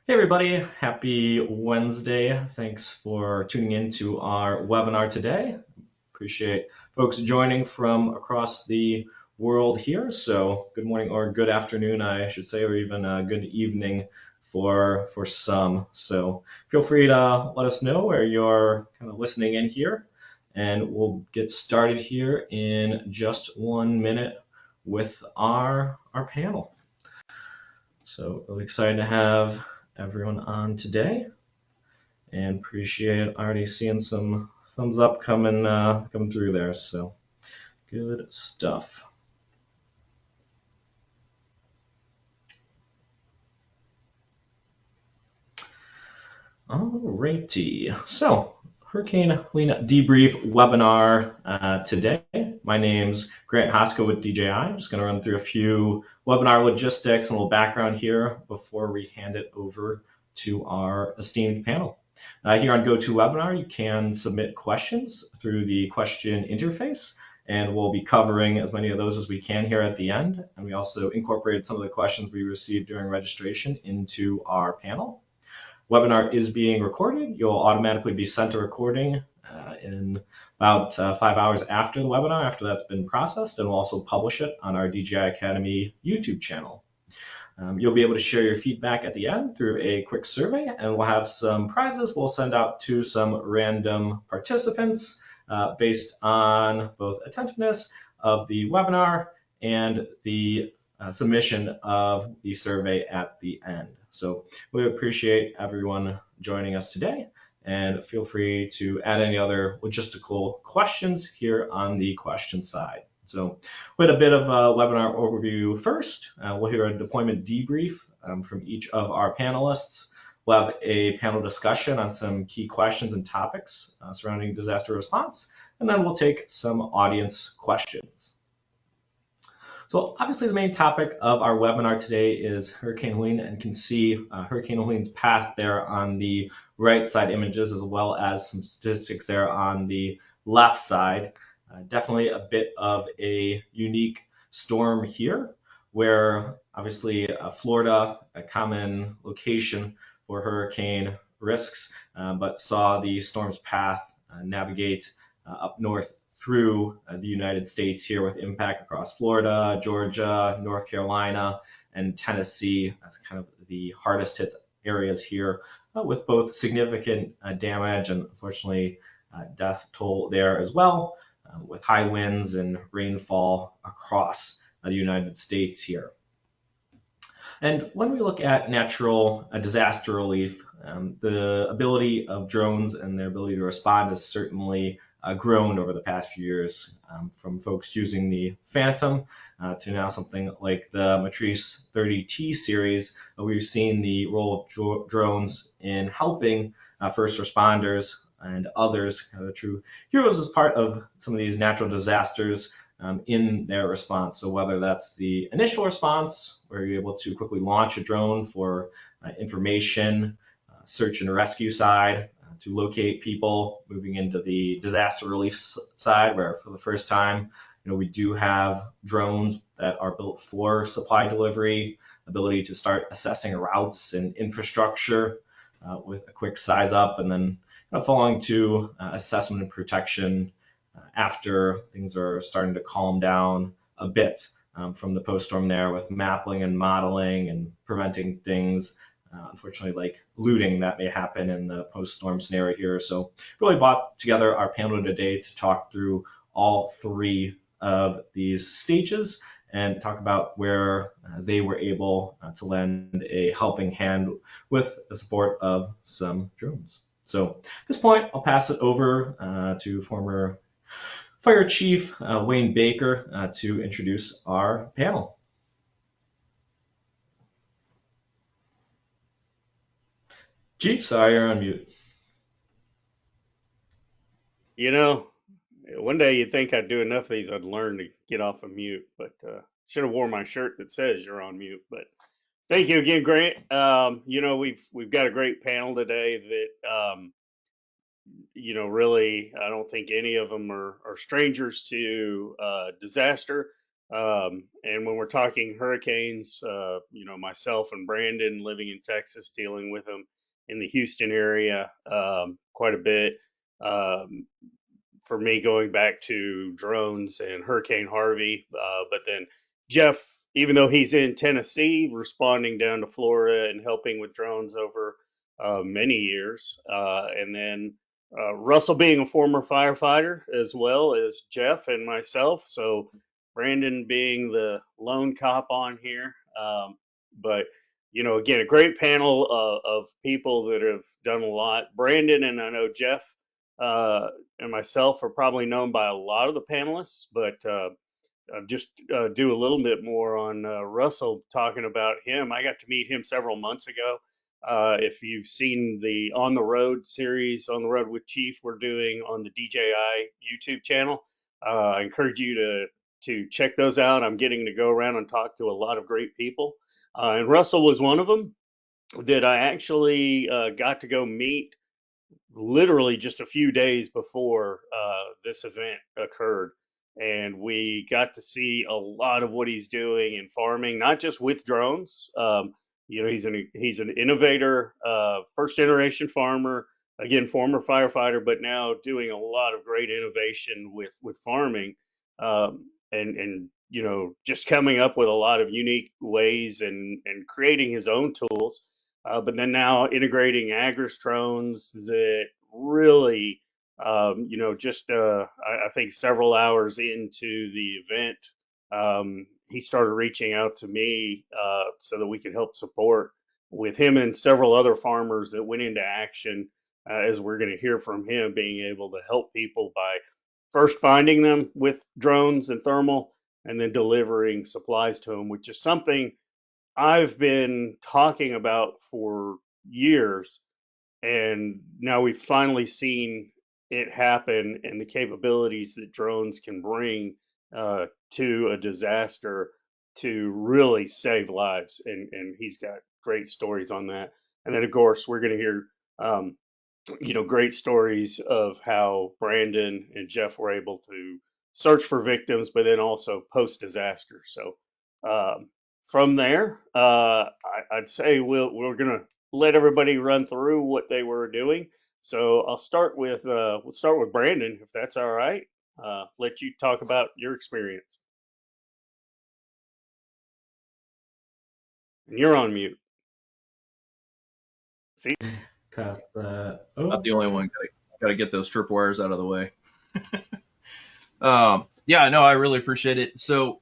Hey everybody, happy Wednesday. Thanks for tuning in to our webinar today. Appreciate folks joining from across the world here. So good morning or good afternoon, I should say, or even good evening for some. So feel free to let us know where you're kind of listening in here, and we'll get started here in just 1 minute with our panel. So really excited to have everyone on today, and appreciate already seeing some thumbs up coming through there. So good stuff. Alrighty. So Hurricane Helene debrief webinar today. My name's Grant Hoska with DJI. I'm just going to run through a few webinar logistics and a little background here before we hand it over to our esteemed panel. Here on GoToWebinar, you can submit questions through the question interface, and we'll be covering as many of those as we can here at the end. And we also incorporated some of the questions we received during registration into our panel. Webinar is being recorded. You'll automatically be sent a recording in about 5 hours after the webinar, after that's been processed, and we'll also publish it on our DJI Academy YouTube channel. You'll be able to share your feedback at the end through a quick survey, and we'll have some prizes we'll send out to some random participants based on both attentiveness of the webinar and the submission of the survey at the end. So we appreciate everyone joining us today, and feel free to add any other logistical questions here on the question side. So we had a bit of a webinar overview first. We'll hear a deployment debrief from each of our panelists. We'll have a panel discussion on some key questions and topics surrounding disaster response, and then we'll take some audience questions. So obviously the main topic of our webinar today is Hurricane Helene, and you can see Hurricane Helene's path there on the right side images, as well as some statistics there on the left side. Definitely a bit of a unique storm here, where obviously Florida, a common location for hurricane risks, but saw the storm's path navigate up north through the United States here, with impact across Florida, Georgia, North Carolina, and Tennessee as kind of the hardest hit areas here, with both significant damage and unfortunately death toll there as well, with high winds and rainfall across the United States here. And when we look at natural disaster relief, the ability of drones and their ability to respond has certainly grown over the past few years, from folks using the Phantom to now something like the Matrice 30T series. We've seen the role of drones in helping first responders and others, true heroes, as part of some of these natural disasters in their response. So whether that's the initial response, where you're able to quickly launch a drone for information, search and rescue side, to locate people, moving into the disaster relief side, where for the first time, we do have drones that are built for supply delivery, ability to start assessing routes and infrastructure with a quick size up, and then following to assessment and protection after things are starting to calm down a bit from the post-storm there, with mapping and modeling and preventing things, unfortunately, like looting that may happen in the post-storm scenario here. So really brought together our panel today to talk through all three of these stages and talk about where they were able to lend a helping hand with the support of some drones. So at this point, I'll pass it over to former Fire Chief Wayne Baker to introduce our panel. Chief, sorry, you're on mute. One day you'd think I'd do enough of these, I'd learn to get off of mute, but should have worn my shirt that says you're on mute. But thank you again, Grant. We've got a great panel today that really, I don't think any of them are strangers to disaster. And when we're talking hurricanes, myself and Brandon living in Texas, dealing with them in the Houston area quite a bit. Um, for me, going back to drones and Hurricane Harvey, but then Jeff, even though he's in Tennessee, responding down to Florida and helping with drones over many years, and then Russell being a former firefighter as well as Jeff and myself. So Brandon being the lone cop on here. But, again, a great panel of people that have done a lot. Brandon and I know Jeff and myself are probably known by a lot of the panelists, but just do a little bit more on Russell, talking about him. I got to meet him several months ago. If you've seen the On the Road series, On the Road with Chief, we're doing on the DJI YouTube channel. I encourage you to check those out. I'm getting to go around and talk to a lot of great people, and Russell was one of them that I actually got to go meet literally just a few days before this event occurred. And we got to see a lot of what he's doing in farming, not just with drones. He's an innovator, first generation farmer, again, former firefighter, but now doing a lot of great innovation with farming, and just coming up with a lot of unique ways and creating his own tools, but then now integrating agri-drones that really, I think several hours into the event, he started reaching out to me so that we could help support with him and several other farmers that went into action, as we're going to hear from him, being able to help people by first finding them with drones and thermal, and then delivering supplies to them, which is something I've been talking about for years, and now we've finally seen it happen, and the capabilities that drones can bring to a disaster to really save lives. And he's got great stories on that. And then, of course, we're going to hear um, great stories of how Brandon and Jeff were able to search for victims, but then also post disaster. So um, from there, I'd say we're gonna let everybody run through what they were doing. So I'll start with we'll start with Brandon, if that's all right. Let you talk about your experience. And you're on mute. See? Past that. Not Oh, the only one. Got to get those tripwires out of the way. Yeah, no, I really appreciate it. So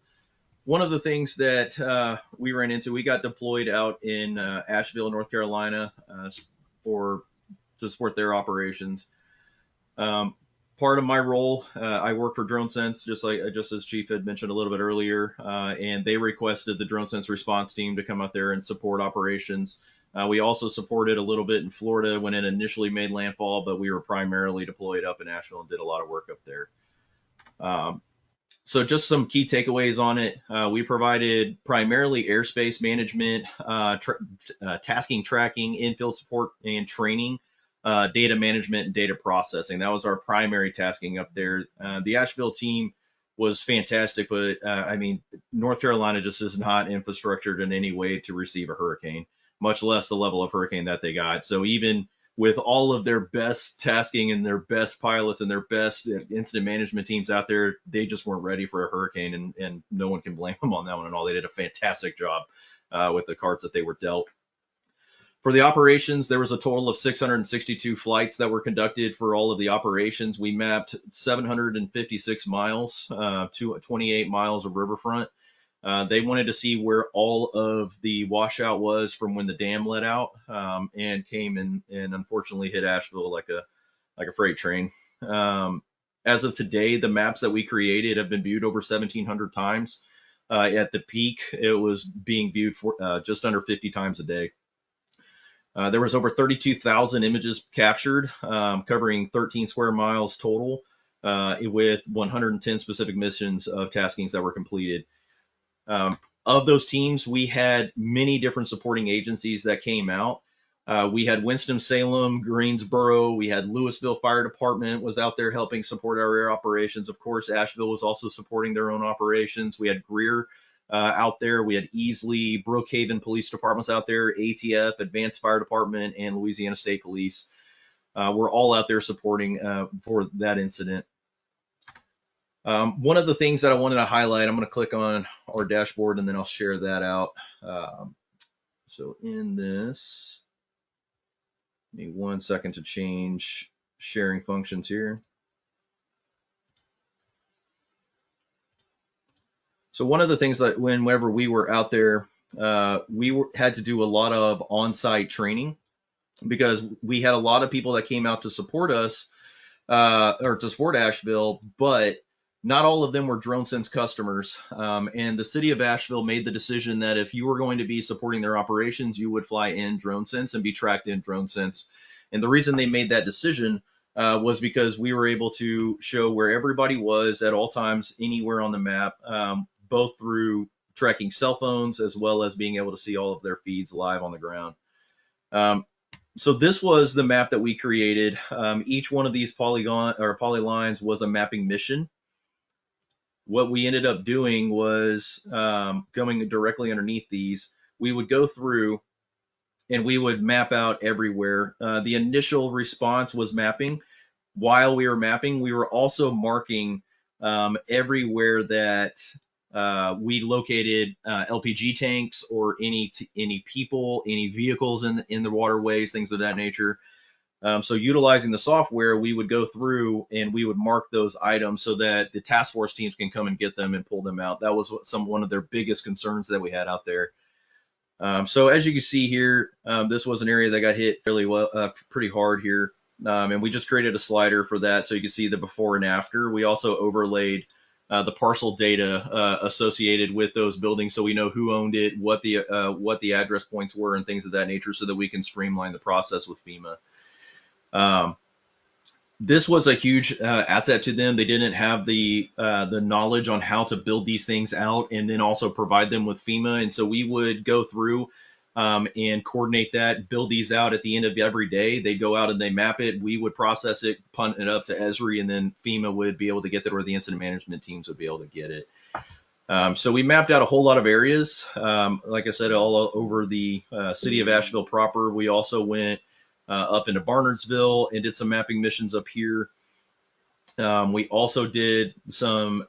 one of the things that we ran into, we got deployed out in Asheville, North Carolina, for to support their operations. Um, Part of my role, I work for DroneSense, just as Chief had mentioned a little bit earlier, and they requested the DroneSense response team to come out there and support operations. We also supported a little bit in Florida when it initially made landfall, but we were primarily deployed up in Asheville and did a lot of work up there. Um, so just some key takeaways on it. We provided primarily airspace management, tasking tracking, infield support and training, data management, and data processing. That was our primary tasking up there. The Asheville team was fantastic, but I mean, North Carolina just is not infrastructured in any way to receive a hurricane, much less the level of hurricane that they got. So even with all of their best tasking and their best pilots and their best incident management teams out there, they just weren't ready for a hurricane, and no one can blame them on that one at all. They did a fantastic job with the cards that they were dealt. For the operations, there was a total of 662 flights that were conducted for all of the operations. We mapped 756 miles to 28 miles of riverfront. They wanted to see where all of the washout was from when the dam let out, and came and unfortunately hit Asheville like a freight train. As of today, the maps that we created have been viewed over 1,700 times. At the peak, it was being viewed for just under 50 times a day. There was over 32,000 images captured, covering 13 square miles total, with 110 specific missions of taskings that were completed. Of those teams, we had many different supporting agencies that came out. We had Winston-Salem, Greensboro. We had Louisville Fire Department was out there helping support our air operations. Of course, Asheville was also supporting their own operations. We had Greer out there. We had Easley, Brookhaven Police Departments out there, ATF, Advanced Fire Department, and Louisiana State Police. Were all out there supporting for that incident. One of the things that I wanted to highlight, I'm going to click on our dashboard and then I'll share that out. So in this, give me 1 second to change sharing functions here. So one of the things that whenever we were out there, had to do a lot of on-site training because we had a lot of people that came out to support us or to support Asheville, but not all of them were DroneSense customers. And the city of Asheville made the decision that if you were going to be supporting their operations, you would fly in DroneSense and be tracked in DroneSense. And the reason they made that decision was because we were able to show where everybody was at all times, anywhere on the map, both through tracking cell phones as well as being able to see all of their feeds live on the ground. So this was the map that we created. Each one of these polylines was a mapping mission. What we ended up doing was going directly underneath these. We would go through and we would map out everywhere. The initial response was mapping. While we were mapping, we were also marking everywhere that we located LPG tanks or any people, any vehicles in the waterways, things of that nature. So utilizing the software, we would go through and we would mark those items so that the task force teams can come and get them and pull them out. That was one of their biggest concerns that we had out there. So as you can see here, this was an area that got hit fairly well, pretty hard here. And we just created a slider for that so you can see the before and after. We also overlaid the parcel data associated with those buildings so we know who owned it, what the address points were, and things of that nature so that we can streamline the process with FEMA. This was a huge asset to them. They didn't have the knowledge on how to build these things out and then also provide them with FEMA. And so we would go through and coordinate that, build these out at the end of every day. They go out and they map it. We would process it, punt it up to Esri, and then FEMA would be able to get it, or the incident management teams would be able to get it. So we mapped out a whole lot of areas. Like I said, all over the city of Asheville proper. We also went up into Barnardsville and did some mapping missions up here. We also did some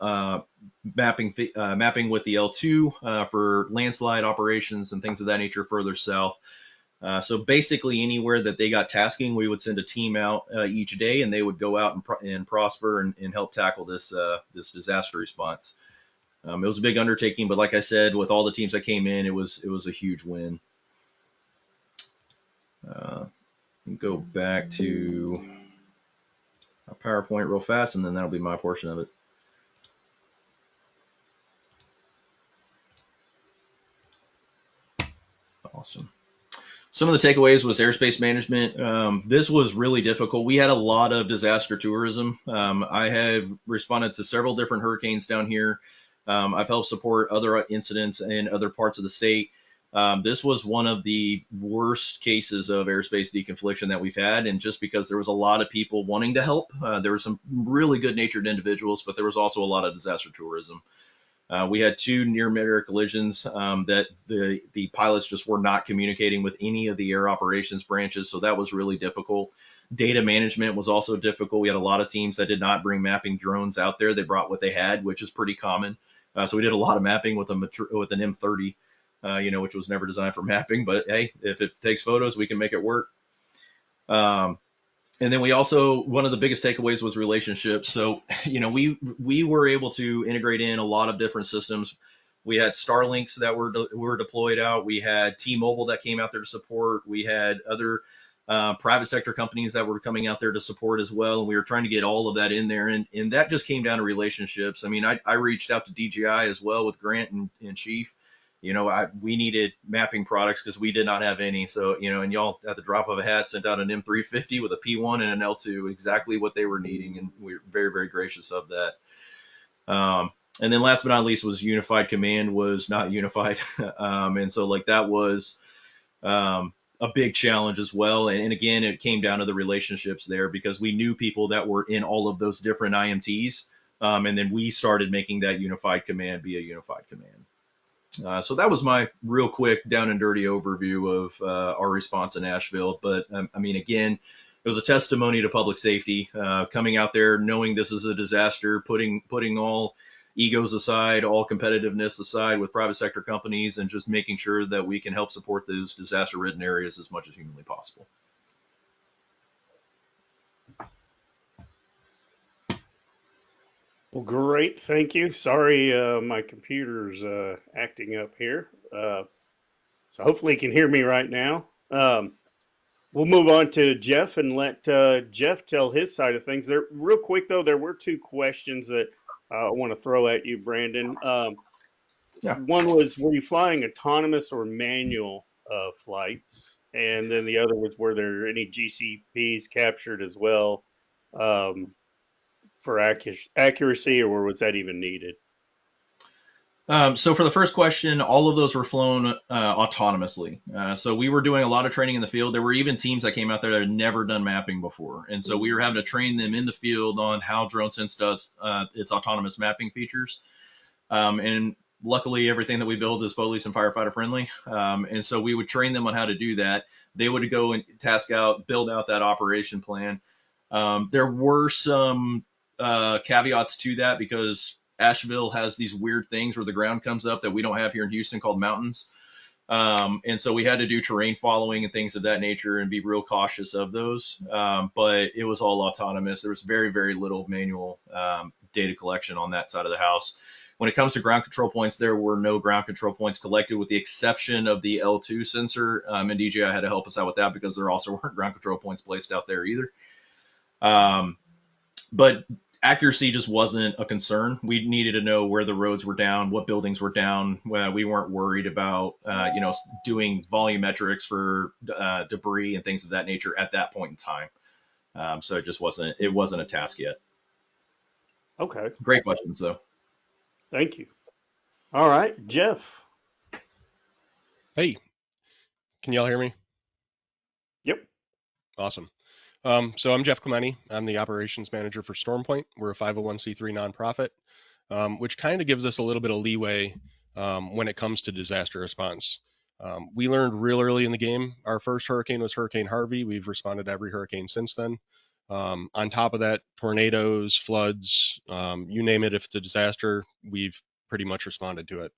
mapping with the L2 for landslide operations and things of that nature further south. So basically anywhere that they got tasking, we would send a team out each day, and they would go out and prosper and help tackle this disaster response. It was a big undertaking, but like I said, with all the teams that came in, it was a huge win. Go back to a PowerPoint real fast, and then that'll be my portion of it. Awesome. Some of the takeaways was airspace management. This was really difficult. We had a lot of disaster tourism. I have responded to several different hurricanes down here. I've helped support other incidents in other parts of the state. This was one of the worst cases of airspace deconfliction that we've had, and just because there was a lot of people wanting to help, there were some really good-natured individuals, but there was also a lot of disaster tourism. We had 2 near-midair collisions that the pilots just were not communicating with any of the air operations branches, so that was really difficult. Data management was also difficult. We had a lot of teams that did not bring mapping drones out there. They brought what they had, which is pretty common. So we did a lot of mapping with an M30. Which was never designed for mapping, but hey, if it takes photos, we can make it work. And then we also, one of the biggest takeaways was relationships. So, we were able to integrate in a lot of different systems. We had Starlinks that were deployed out. We had T-Mobile that came out there to support. We had other private sector companies that were coming out there to support as well. And we were trying to get all of that in there. And that just came down to relationships. I mean, I reached out to DJI as well with Grant and Chief. We needed mapping products because we did not have any. So, and y'all at the drop of a hat sent out an M350 with a P1 and an L2, exactly what they were needing. And we were very, very gracious of that. And then last but not least was Unified Command was not unified. And so that was a big challenge as well. And again, it came down to the relationships there because we knew people that were in all of those different IMTs. And then we started making that unified command be a unified command. So that was my real quick down and dirty overview of our response in Asheville. But I mean, again, it was a testimony to public safety, coming out there, knowing this is a disaster, putting all egos aside, all competitiveness aside with private sector companies, and just making sure that we can help support those disaster-ridden areas as much as humanly possible. Well, great. Thank you. Sorry, my computer's acting up here. So hopefully you can hear me right now. We'll move on to Jeff and let Jeff tell his side of things. There, real quick though, there were two questions that I want to throw at you, Brandon. Yeah. One was, were you flying autonomous or manual flights? And then the other was, were there any GCPs captured as well for accuracy, or was that even needed? So for the first question, all of those were flown autonomously. So we were doing a lot of training in the field. There were even teams that came out there that had never done mapping before. And so we were having to train them in the field on how DroneSense does its autonomous mapping features. And luckily, everything that we build is police and firefighter friendly. And so we would train them on how to do that. They would go and build out that operation plan. There were some caveats to that because Asheville has these weird things where the ground comes up that we don't have here in Houston called mountains. And so we had to do terrain following and things of that nature and be real cautious of those. But it was all autonomous. There was very, very little manual data collection on that side of the house. When it comes to ground control points, there were no ground control points collected with the exception of the L2 sensor. And DJI had to help us out with that because there also weren't ground control points placed out there either. But accuracy just wasn't a concern. We needed to know where the roads were down, what buildings were down. We weren't worried about, doing volumetrics for debris and things of that nature at that point in time. So it wasn't a task yet. Okay. Great questions though. Thank you. All right, Jeff. Hey, can y'all hear me? Yep. Awesome. So I'm Jeff Clementi. I'm the operations manager for StormPoint. We're a 501c3 nonprofit, which kind of gives us a little bit of leeway when it comes to disaster response. We learned real early in the game. Our first hurricane was Hurricane Harvey. We've responded to every hurricane since then. On top of that, tornadoes, floods, you name it, if it's a disaster, we've pretty much responded to it.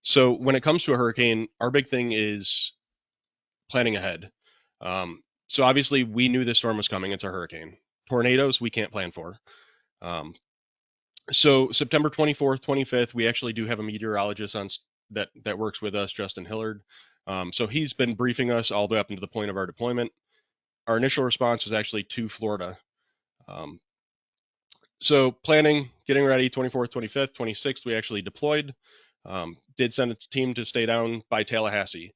So when it comes to a hurricane, our big thing is planning ahead. So obviously we knew this storm was coming. It's a hurricane. Tornadoes, we can't plan for. So September 24th, 25th, we actually do have a meteorologist that works with us, Justin Hillard. So he's been briefing us all the way up into the point of our deployment. Our initial response was actually to Florida. So planning, getting ready, 24th, 25th, 26th, we actually deployed. Did send its team to stay down by Tallahassee.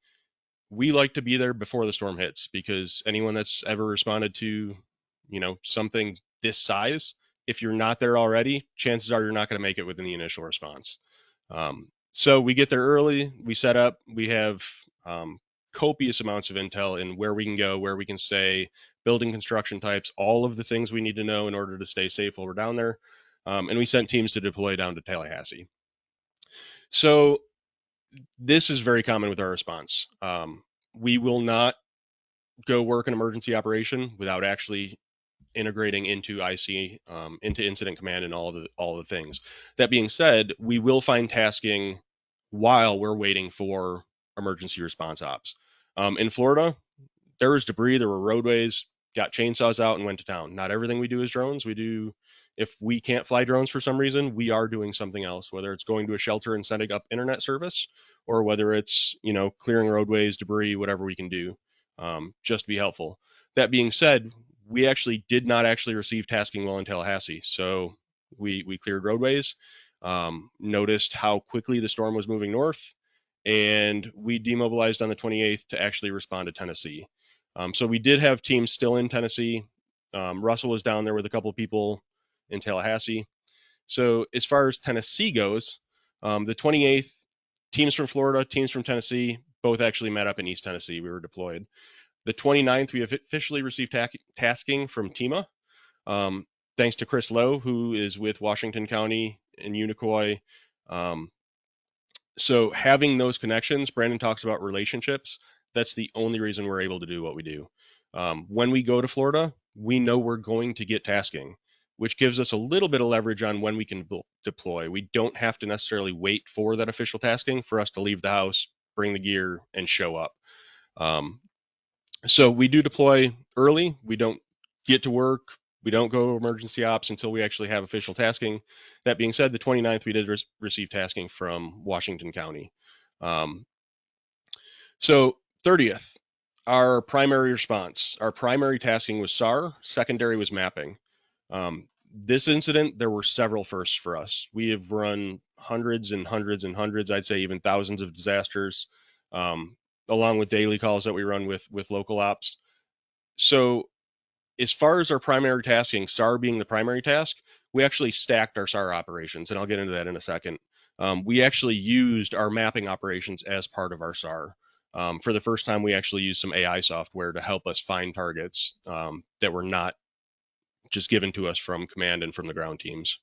We like to be there before the storm hits because anyone that's ever responded to, something this size, if you're not there already, chances are you're not going to make it within the initial response. So we get there early, we set up, we have copious amounts of intel in where we can go, where we can stay, building construction types, all of the things we need to know in order to stay safe while we're down there. And we sent teams to deploy down to Tallahassee. So this is very common with our response. We will not go work an emergency operation without actually integrating into IC, into incident command and all the things. That being said, we will find tasking while we're waiting for emergency response ops. In Florida, there was debris, there were roadways, got chainsaws out and went to town. Not everything we do is drones. If we can't fly drones for some reason, we are doing something else, whether it's going to a shelter and setting up internet service, or whether it's, clearing roadways, debris, whatever we can do, just to be helpful. That being said, we actually did not actually receive tasking while in Tallahassee. So we cleared roadways, noticed how quickly the storm was moving north, and we demobilized on the 28th to actually respond to Tennessee. So we did have teams still in Tennessee. Russell was down there with a couple of people in Tallahassee. So as far as Tennessee goes, the 28th, teams from Florida, teams from Tennessee, both actually met up in East Tennessee. We were deployed. The 29th, we have officially received tasking from TEMA. Thanks to Chris Lowe, who is with Washington County and Unicoi. So having those connections, Brandon talks about relationships. That's the only reason we're able to do what we do. When we go to Florida, we know we're going to get tasking, which gives us a little bit of leverage on when we can deploy. We don't have to necessarily wait for that official tasking for us to leave the house, bring the gear, and show up. So we do deploy early. We don't get to work. We don't go emergency ops until we actually have official tasking. That being said, the 29th, we did receive tasking from Washington County. So 30th, our primary response. Our primary tasking was SAR. Secondary was mapping. This incident, there were several firsts for us. We have run hundreds and hundreds and hundreds, I'd say even thousands of disasters, along with daily calls that we run with local ops. So as far as our primary tasking, SAR being the primary task, we actually stacked our SAR operations, and I'll get into that in a second. We actually used our mapping operations as part of our SAR. For the first time, we actually used some AI software to help us find targets that were not just given to us from command and from the ground teams.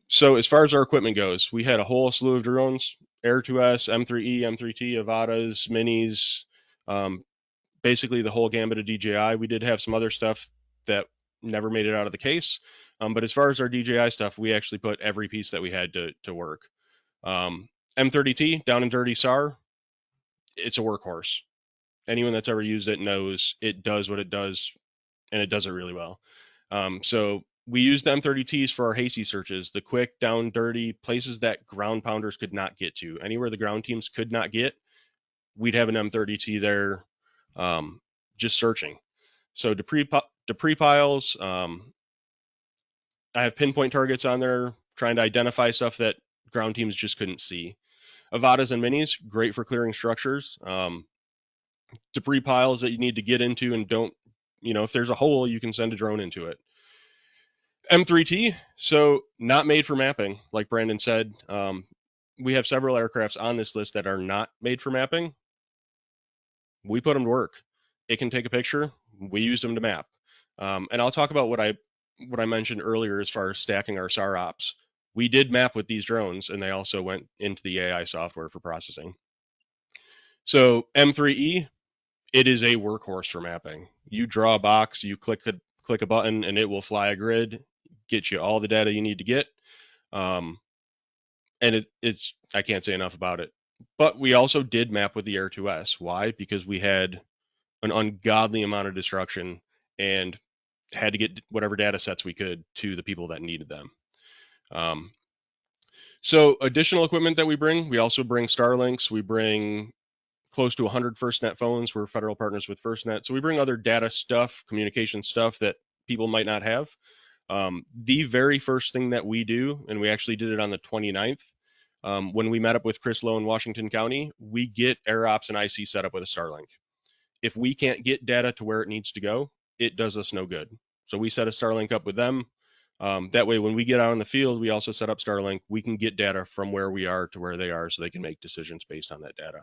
So as far as our equipment goes, we had a whole slew of drones, Air2S, M3E, M3T, Avatas, Minis, basically the whole gambit of DJI. We did have some other stuff that never made it out of the case. But as far as our DJI stuff, we actually put every piece that we had to work. M30T, down and dirty SAR, it's a workhorse. Anyone that's ever used it knows it does what it does, and it does it really well. So we used the M30Ts for our hasty searches, the quick, down, dirty, places that ground pounders could not get to. Anywhere the ground teams could not get, we'd have an M30T there just searching. So debris piles, I have pinpoint targets on there, trying to identify stuff that ground teams just couldn't see. Avatas and Minis, great for clearing structures. Debris piles that you need to get into and don't, if there's a hole, you can send a drone into it. M3T, so not made for mapping, like Brandon said. We have several aircrafts on this list that are not made for mapping. We put them to work. It can take a picture. We used them to map. And I'll talk about what I mentioned earlier as far as stacking our SAR ops. We did map with these drones, and they also went into the AI software for processing. So M3E, it is a workhorse for mapping. You draw a box, you click a button, and it will fly a grid, get you all the data you need to get. And it's I can't say enough about it. But we also did map with the Air2S. Why? Because we had an ungodly amount of destruction and had to get whatever data sets we could to the people that needed them. So additional equipment that we also bring Starlinks. We bring close to 100 FirstNet phones. We're federal partners with FirstNet. So we bring other data stuff, communication stuff that people might not have. The very first thing that we do, and we actually did it on the 29th, when we met up with Chris Lowe in Washington County, we get AirOps and IC set up with a Starlink. If we can't get data to where it needs to go, it does us no good. So we set a Starlink up with them. That way, when we get out in the field, we also set up Starlink. We can get data from where we are to where they are so they can make decisions based on that data.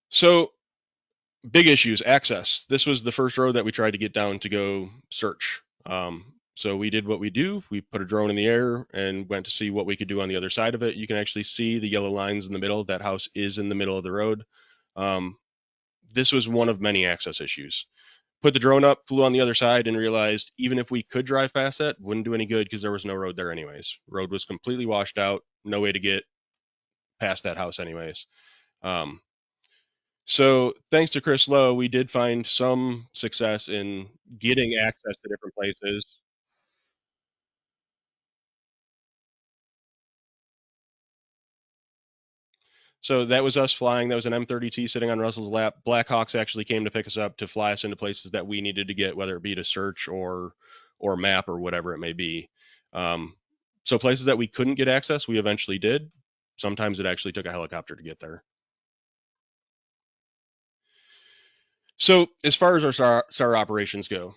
So big issues, access. This was the first road that we tried to get down to go search. So we did what we do. We put a drone in the air and went to see what we could do on the other side of it. You can actually see the yellow lines in the middle. That house is in the middle of the road. This was one of many access issues. Put the drone up, flew on the other side, and realized even if we could drive past that, wouldn't do any good because there was no road there anyways. Road was completely washed out, no way to get past that house anyways. So thanks to Chris Lowe, we did find some success in getting access to different places. So that was us flying. That was an M30T sitting on Russell's lap. Blackhawks actually came to pick us up to fly us into places that we needed to get, whether it be to search or map or whatever it may be. So places that we couldn't get access, we eventually did. Sometimes it actually took a helicopter to get there. So as far as our SAR operations go,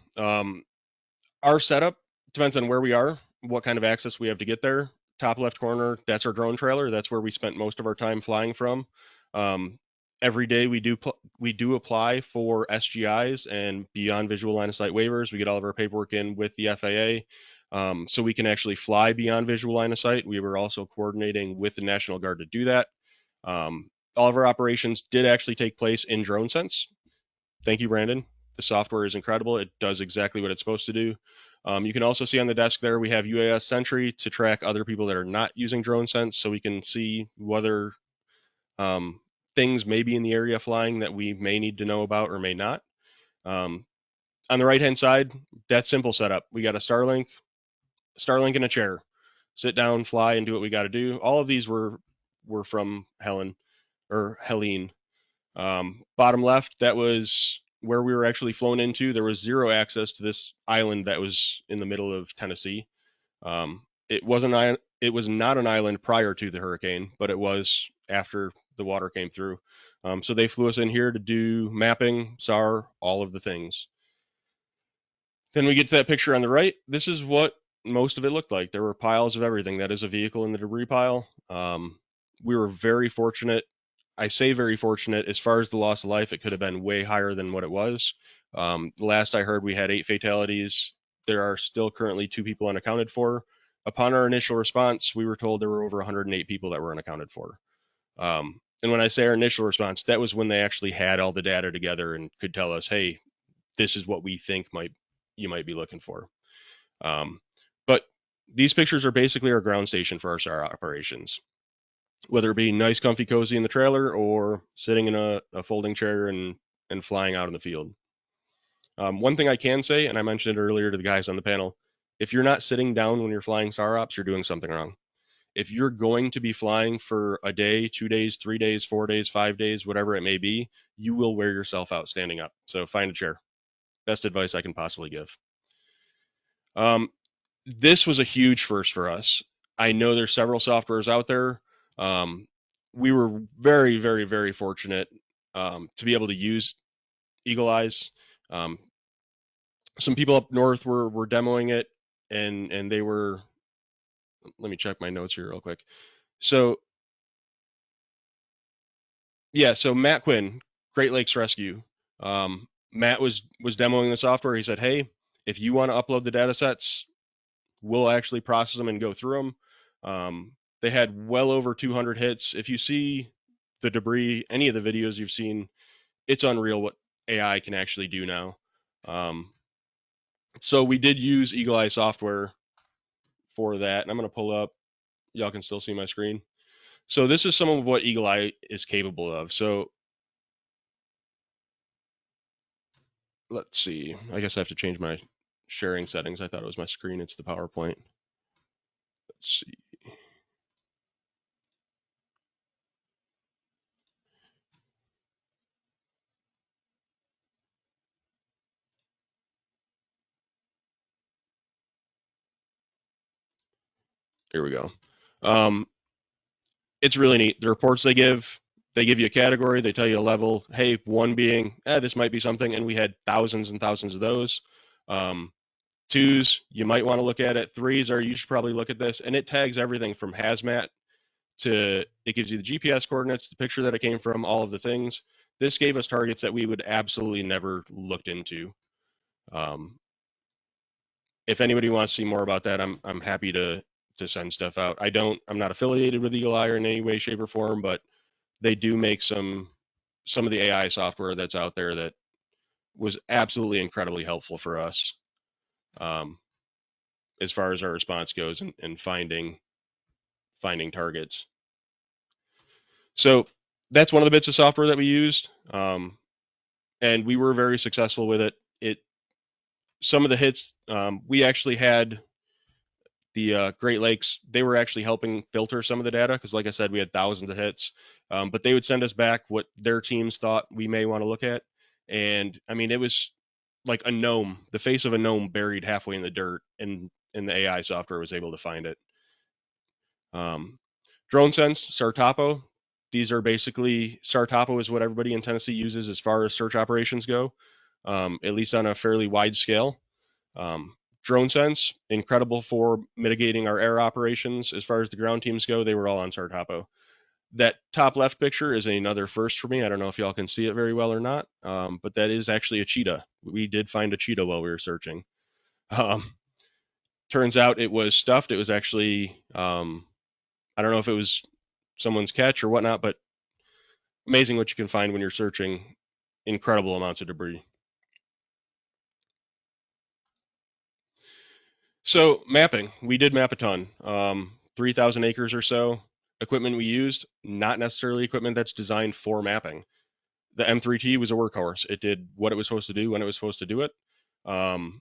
our setup depends on where we are, what kind of access we have to get there. top left corner, that's our drone trailer. That's where we spent most of our time flying from. Every day we do apply for SGIs and beyond visual line of sight waivers. We get all of our paperwork in with the FAA, so we can actually fly beyond visual line of sight. We were also coordinating with the National Guard to do that. All of our operations did actually take place in DroneSense. Thank you, Brandon. The software is incredible. It does exactly what it's supposed to do. You can also see on the desk there, we have UAS Sentry to track other people that are not using DroneSense, so we can see whether things may be in the area flying that we may need to know about or may not. On the right-hand side, that simple setup. We got a Starlink in a chair. Sit down, fly, and do what we got to do. All of these were from Helene. Bottom left, that was where we were actually flown into. There was zero access to this island that was in the middle of Tennessee. It was not an island prior to the hurricane, but it was after the water came through. So they flew us in here to do mapping, SAR, all of the things. Then we get to that picture on the right. This is what most of it looked like. There were piles of everything. That is a vehicle in the debris pile. We were very fortunate. I say very fortunate. As far as the loss of life, it could have been way higher than what it was. Last I heard, we had 8 fatalities. There are still currently 2 people unaccounted for. Upon our initial response, we were told there were over 108 people that were unaccounted for. And when I say our initial response, that was when they actually had all the data together and could tell us, hey, this is what we think you might be looking for. But these pictures are basically our ground station for our SAR operations, whether it be nice, comfy, cozy in the trailer or sitting in a folding chair and flying out in the field. One thing I can say, and I mentioned it earlier to the guys on the panel, if you're not sitting down when you're flying SAR ops, you're doing something wrong. If you're going to be flying for a day, 2 days, 3 days, 4 days, 5 days, whatever it may be, you will wear yourself out standing up. So find a chair. Best advice I can possibly give. This was a huge first for us. I know there's several softwares out there. We were very, very, very fortunate to be able to use Eagle Eyes. Some people up north were demoing it, and they were. Let me check my notes here real quick. So yeah, so Matt Quinn, Great Lakes Rescue. Matt was demoing the software. He said, hey, if you want to upload the data sets, we'll actually process them and go through them. They had well over 200 hits. If you see the debris, any of the videos you've seen, it's unreal what AI can actually do now. So we did use Eagle Eye software for that. And I'm going to pull up, y'all can still see my screen. So this is some of what Eagle Eye is capable of. So let's see. I guess I have to change my sharing settings. I thought it was my screen. It's the PowerPoint. Let's see. Here we go. It's really neat. The reports they give you a category, they tell you a level. Hey, 1 being, this might be something, and we had thousands and thousands of those. 2s, you might want to look at it. 3s are, you should probably look at this, and it tags everything from hazmat to, it gives you the GPS coordinates, the picture that it came from, all of the things. This gave us targets that we would absolutely never looked into. If anybody wants to see more about that, I'm happy to send stuff out. I'm not affiliated with Eagle Eye in any way, shape, or form, but they do make some of the AI software that's out there that was absolutely incredibly helpful for us as far as our response goes and finding targets. So that's one of the bits of software that we used, and we were very successful with it. Some of the hits, we actually had the Great Lakes, they were actually helping filter some of the data because, like I said, we had thousands of hits. But they would send us back what their teams thought we may want to look at. And I mean, it was like a gnome, the face of a gnome buried halfway in the dirt, and the AI software was able to find it. DroneSense, Sartopo, these are basically, Sartopo is what everybody in Tennessee uses as far as search operations go, at least on a fairly wide scale. DroneSense, incredible for mitigating our air operations. As far as the ground teams go, they were all on Sartopo. That top left picture is another first for me. I don't know if y'all can see it very well or not, but that is actually a cheetah. We did find a cheetah while we were searching. Turns out it was stuffed. It was actually, I don't know if it was someone's catch or whatnot, but amazing what you can find when you're searching incredible amounts of debris. So mapping, we did map a ton, 3,000 acres or so. Equipment we used, not necessarily equipment that's designed for mapping. The M3T was a workhorse. It did what it was supposed to do when it was supposed to do it. The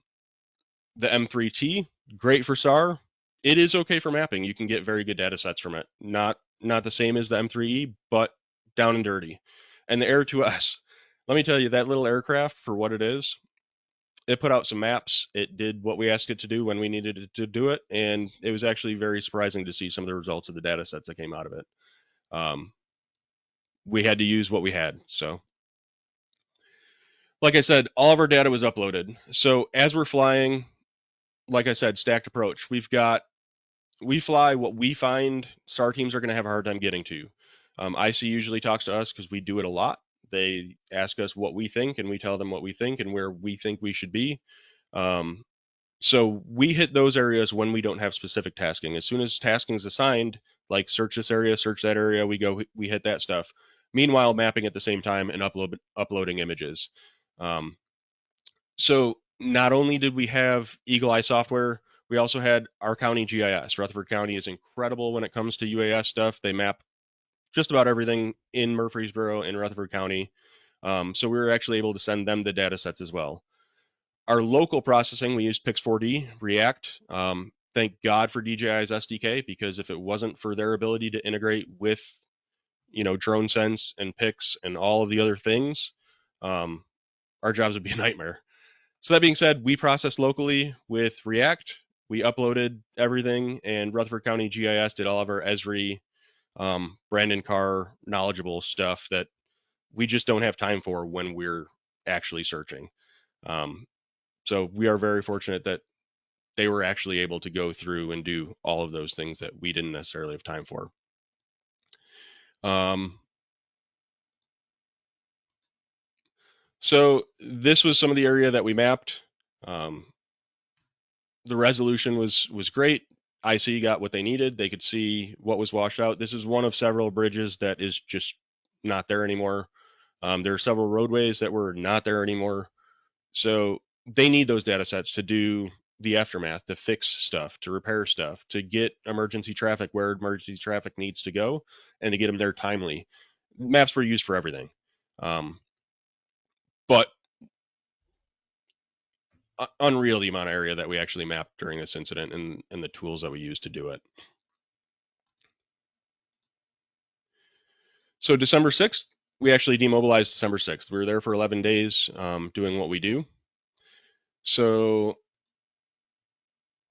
M3T, great for SAR. It is okay for mapping. You can get very good data sets from it. Not the same as the M3E, but down and dirty. And the Air 2S, let me tell you, that little aircraft, for what it is, it put out some maps. It did what we asked it to do when we needed it to do it, and it was actually very surprising to see some of the results of the data sets that came out of it. We had to use what we had. So, like I said, all of our data was uploaded. So as we're flying, like I said, stacked approach. We fly what we find SAR teams are going to have a hard time getting to. IC usually talks to us because we do it a lot. They ask us what we think, and we tell them what we think and where we think we should be. So we hit those areas when we don't have specific tasking. As soon as tasking is assigned, like search this area, search that area, we hit that stuff. Meanwhile, mapping at the same time and uploading images. So not only did we have Eagle Eye software, we also had our county GIS. Rutherford County is incredible when it comes to UAS stuff. They map just about everything in Murfreesboro and Rutherford County. So we were actually able to send them the data sets as well. Our local processing, we used Pix4D, React. Thank God for DJI's SDK, because if it wasn't for their ability to integrate with, DroneSense and Pix and all of the other things, our jobs would be a nightmare. So that being said, we processed locally with React. We uploaded everything, and Rutherford County GIS did all of our Esri, Brandon Carr knowledgeable stuff that we just don't have time for when we're actually searching. So we are very fortunate that they were actually able to go through and do all of those things that we didn't necessarily have time for. So this was some of the area that we mapped. The resolution was great. IC got what they needed. They could see what was washed out. This is one of several bridges that is just not there anymore. There are several roadways that were not there anymore. So they need those data sets to do the aftermath, to fix stuff, to repair stuff, to get emergency traffic where emergency traffic needs to go, and to get them there timely. Maps were used for everything. But unreal the amount of area that we actually mapped during this incident and the tools that we used to do it. So December 6th, we actually demobilized December 6th. We were there for 11 days doing what we do. So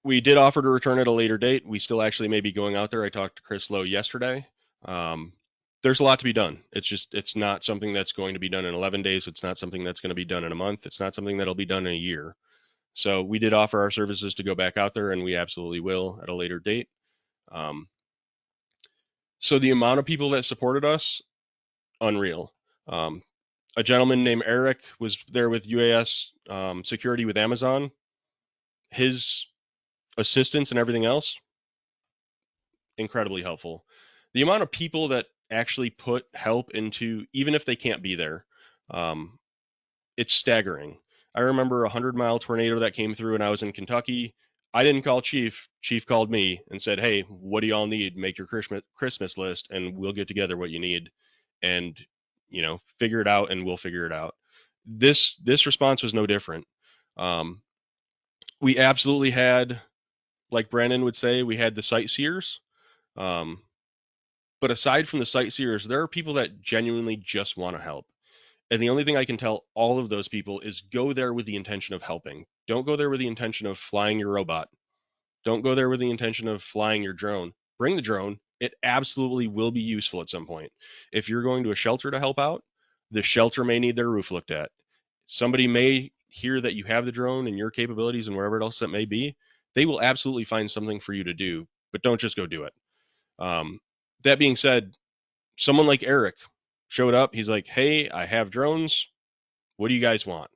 we did offer to return at a later date. We still actually may be going out there. I talked to Chris Lowe yesterday. There's a lot to be done. It's not something that's going to be done in 11 days. It's not something that's going to be done in a month. It's not something that'll be done in a year. So we did offer our services to go back out there, and we absolutely will at a later date. So the amount of people that supported us, unreal. A gentleman named Eric was there with UAS security with Amazon. His assistance and everything else, incredibly helpful. The amount of people that actually put help into, even if they can't be there, it's staggering. I remember a 100-mile tornado that came through and I was in Kentucky. I didn't call Chief. Chief called me and said, hey, what do y'all need? Make your Christmas list and we'll get together what you need and, figure it out, and we'll figure it out. This response was no different. We absolutely had, like Brandon would say, we had the sightseers. But aside from the sightseers, there are people that genuinely just want to help. And the only thing I can tell all of those people is go there with the intention of helping. Don't go there with the intention of flying your robot. Don't go there with the intention of flying your drone. Bring the drone. It absolutely will be useful at some point. If you're going to a shelter to help out, the shelter may need their roof looked at. Somebody may hear that you have the drone and your capabilities and wherever else it may be, they will absolutely find something for you to do, but don't just go do it. That being said, someone like Eric showed up. He's like, hey, I have drones. What do you guys want?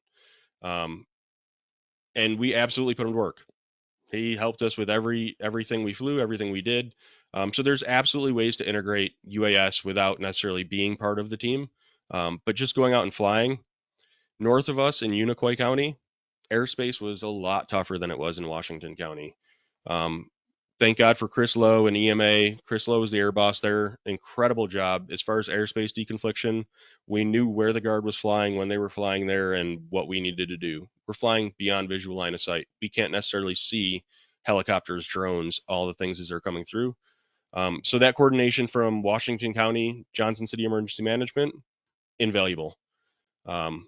And we absolutely put him to work. He helped us with everything we flew, everything we did. So there's absolutely ways to integrate UAS without necessarily being part of the team. But just going out and flying, north of us in Unicoi County, airspace was a lot tougher than it was in Washington County. Um, Thank God for Chris Lowe and EMA. Chris Lowe was the air boss there. Incredible job. As far as airspace deconfliction, we knew where the guard was flying, when they were flying there, and what we needed to do. We're flying beyond visual line of sight. We can't necessarily see helicopters, drones, all the things as they're coming through. So that coordination from Washington County, Johnson City Emergency Management, invaluable. DroneSense,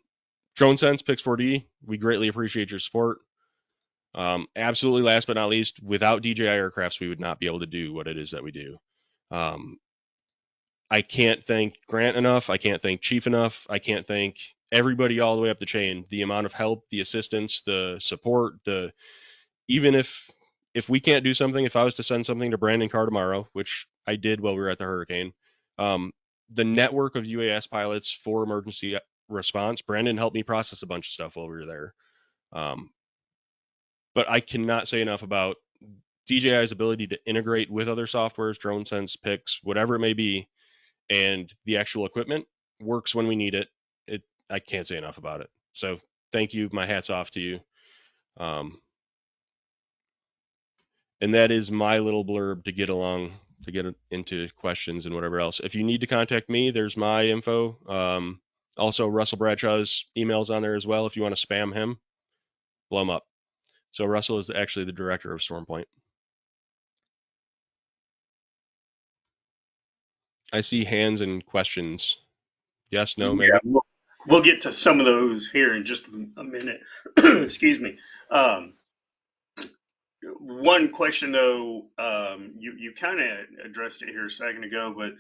Pix4D, we greatly appreciate your support. Absolutely, last but not least, without DJI aircrafts, we would not be able to do what it is that we do. I can't thank Grant enough. I can't thank Chief enough. I can't thank everybody all the way up the chain. The amount of help, the assistance, the support, even if we can't do something, if I was to send something to Brandon Carr tomorrow, which I did while we were at the hurricane, the network of UAS pilots for emergency response, Brandon helped me process a bunch of stuff while we were there. But I cannot say enough about DJI's ability to integrate with other softwares, DroneSense, Pix, whatever it may be, and the actual equipment works when we need it. I can't say enough about it. So thank you. My hat's off to you. And that is my little blurb to get into questions and whatever else. If you need to contact me, there's my info. Also, Russell Bradshaw's email's on there as well. If you want to spam him, blow him up. So Russell is actually the director of StormPoint. I see hands and questions. Yes, no, maybe. Yeah, we'll get to some of those here in just a minute. Excuse me. One question though, you kind of addressed it here a second ago, but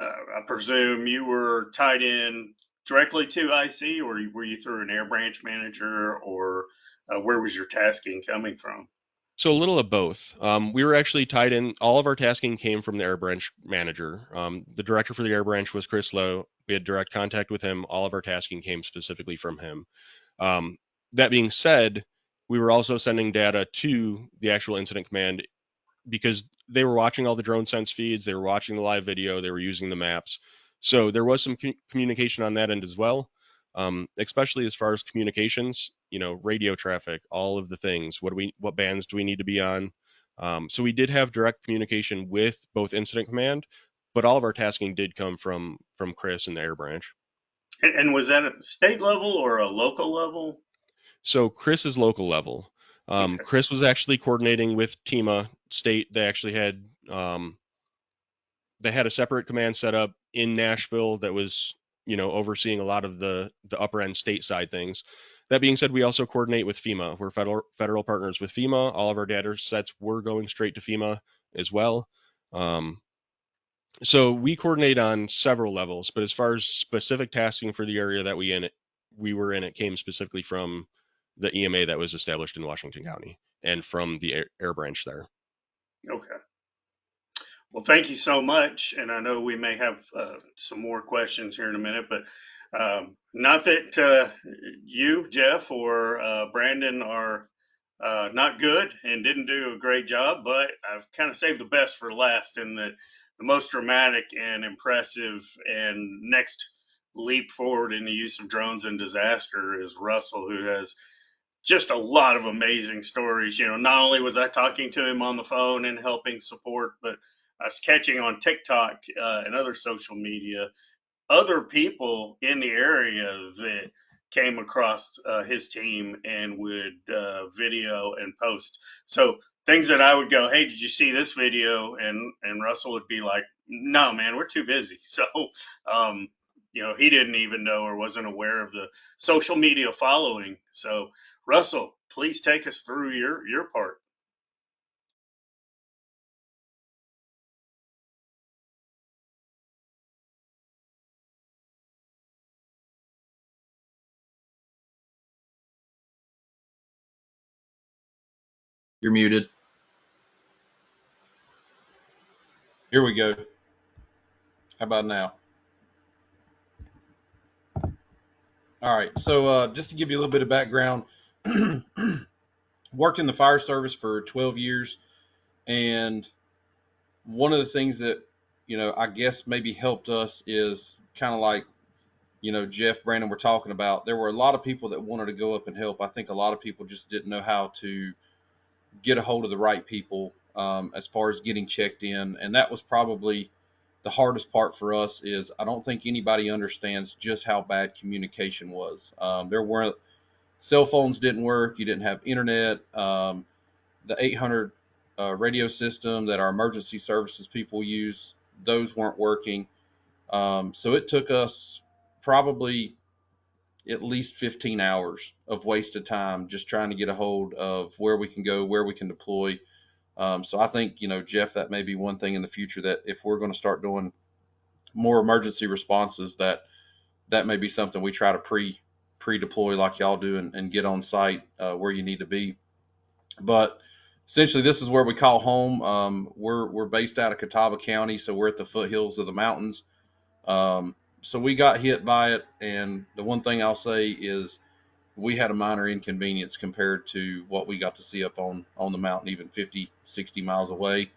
I presume you were tied in directly to IC, or were you through an air branch manager, or where was your tasking coming from? So a little of both. We were actually tied in. All of our tasking came from the air branch manager. The director for the air branch was Chris Lowe. We had direct contact with him. All of our tasking came specifically from him. That being said, we were also sending data to the actual incident command because they were watching all the DroneSense feeds. They were watching the live video. They were using the maps. So there was some communication on that end as well. Especially as far as communications, radio traffic, all of the things. What bands do we need to be on? So we did have direct communication with both incident command, but all of our tasking did come from Chris and the air branch. And was that at the state level or a local level? So Chris is local level. Okay. Chris was actually coordinating with TEMA state. They actually had a separate command set up in Nashville that was overseeing a lot of the upper end stateside things. That being said, we also coordinate with FEMA. We're federal partners with FEMA. All of our data sets were going straight to FEMA as well. So we coordinate on several levels, but as far as specific tasking for the area that we were in, it came specifically from the EMA that was established in Washington County and from the air branch there. Okay. Well, thank you so much. And I know we may have some more questions here in a minute, but not that you, Jeff, or Brandon are not good and didn't do a great job, but I've kind of saved the best for last, in that the most dramatic and impressive and next leap forward in the use of drones in disaster is Russell, who has just a lot of amazing stories. Not only was I talking to him on the phone and helping support, but I was catching on TikTok and other social media other people in the area that came across his team and would video and post. So things that I would go, "Hey, did you see this video?" And Russell would be like, "No, man, we're too busy." So he didn't even know or wasn't aware of the social media following. So Russell, please take us through your part. You're muted. Here we go. How about now? All right. So just to give you a little bit of background, worked in the fire service for 12 years. And one of the things that, I guess maybe helped us is kind of like, Jeff, Brandon were talking about. There were a lot of people that wanted to go up and help. I think a lot of people just didn't know how to get a hold of the right people as far as getting checked in. And that was probably the hardest part for us. Is I don't think anybody understands just how bad communication was. There weren't cell phones, didn't work. You didn't have internet. The 800 radio system that our emergency services people use, those weren't working. So it took us probably at least 15 hours of wasted time just trying to get a hold of where we can go, where we can deploy. So I think, Jeff, that may be one thing in the future that if we're going to start doing more emergency responses, that may be something we try to pre-deploy like y'all do and get on site where you need to be. But essentially, this is where we call home. We're based out of Catawba County, so we're at the foothills of the mountains. So we got hit by it, and the one thing I'll say is we had a minor inconvenience compared to what we got to see up on the mountain, even 50, 60 miles away.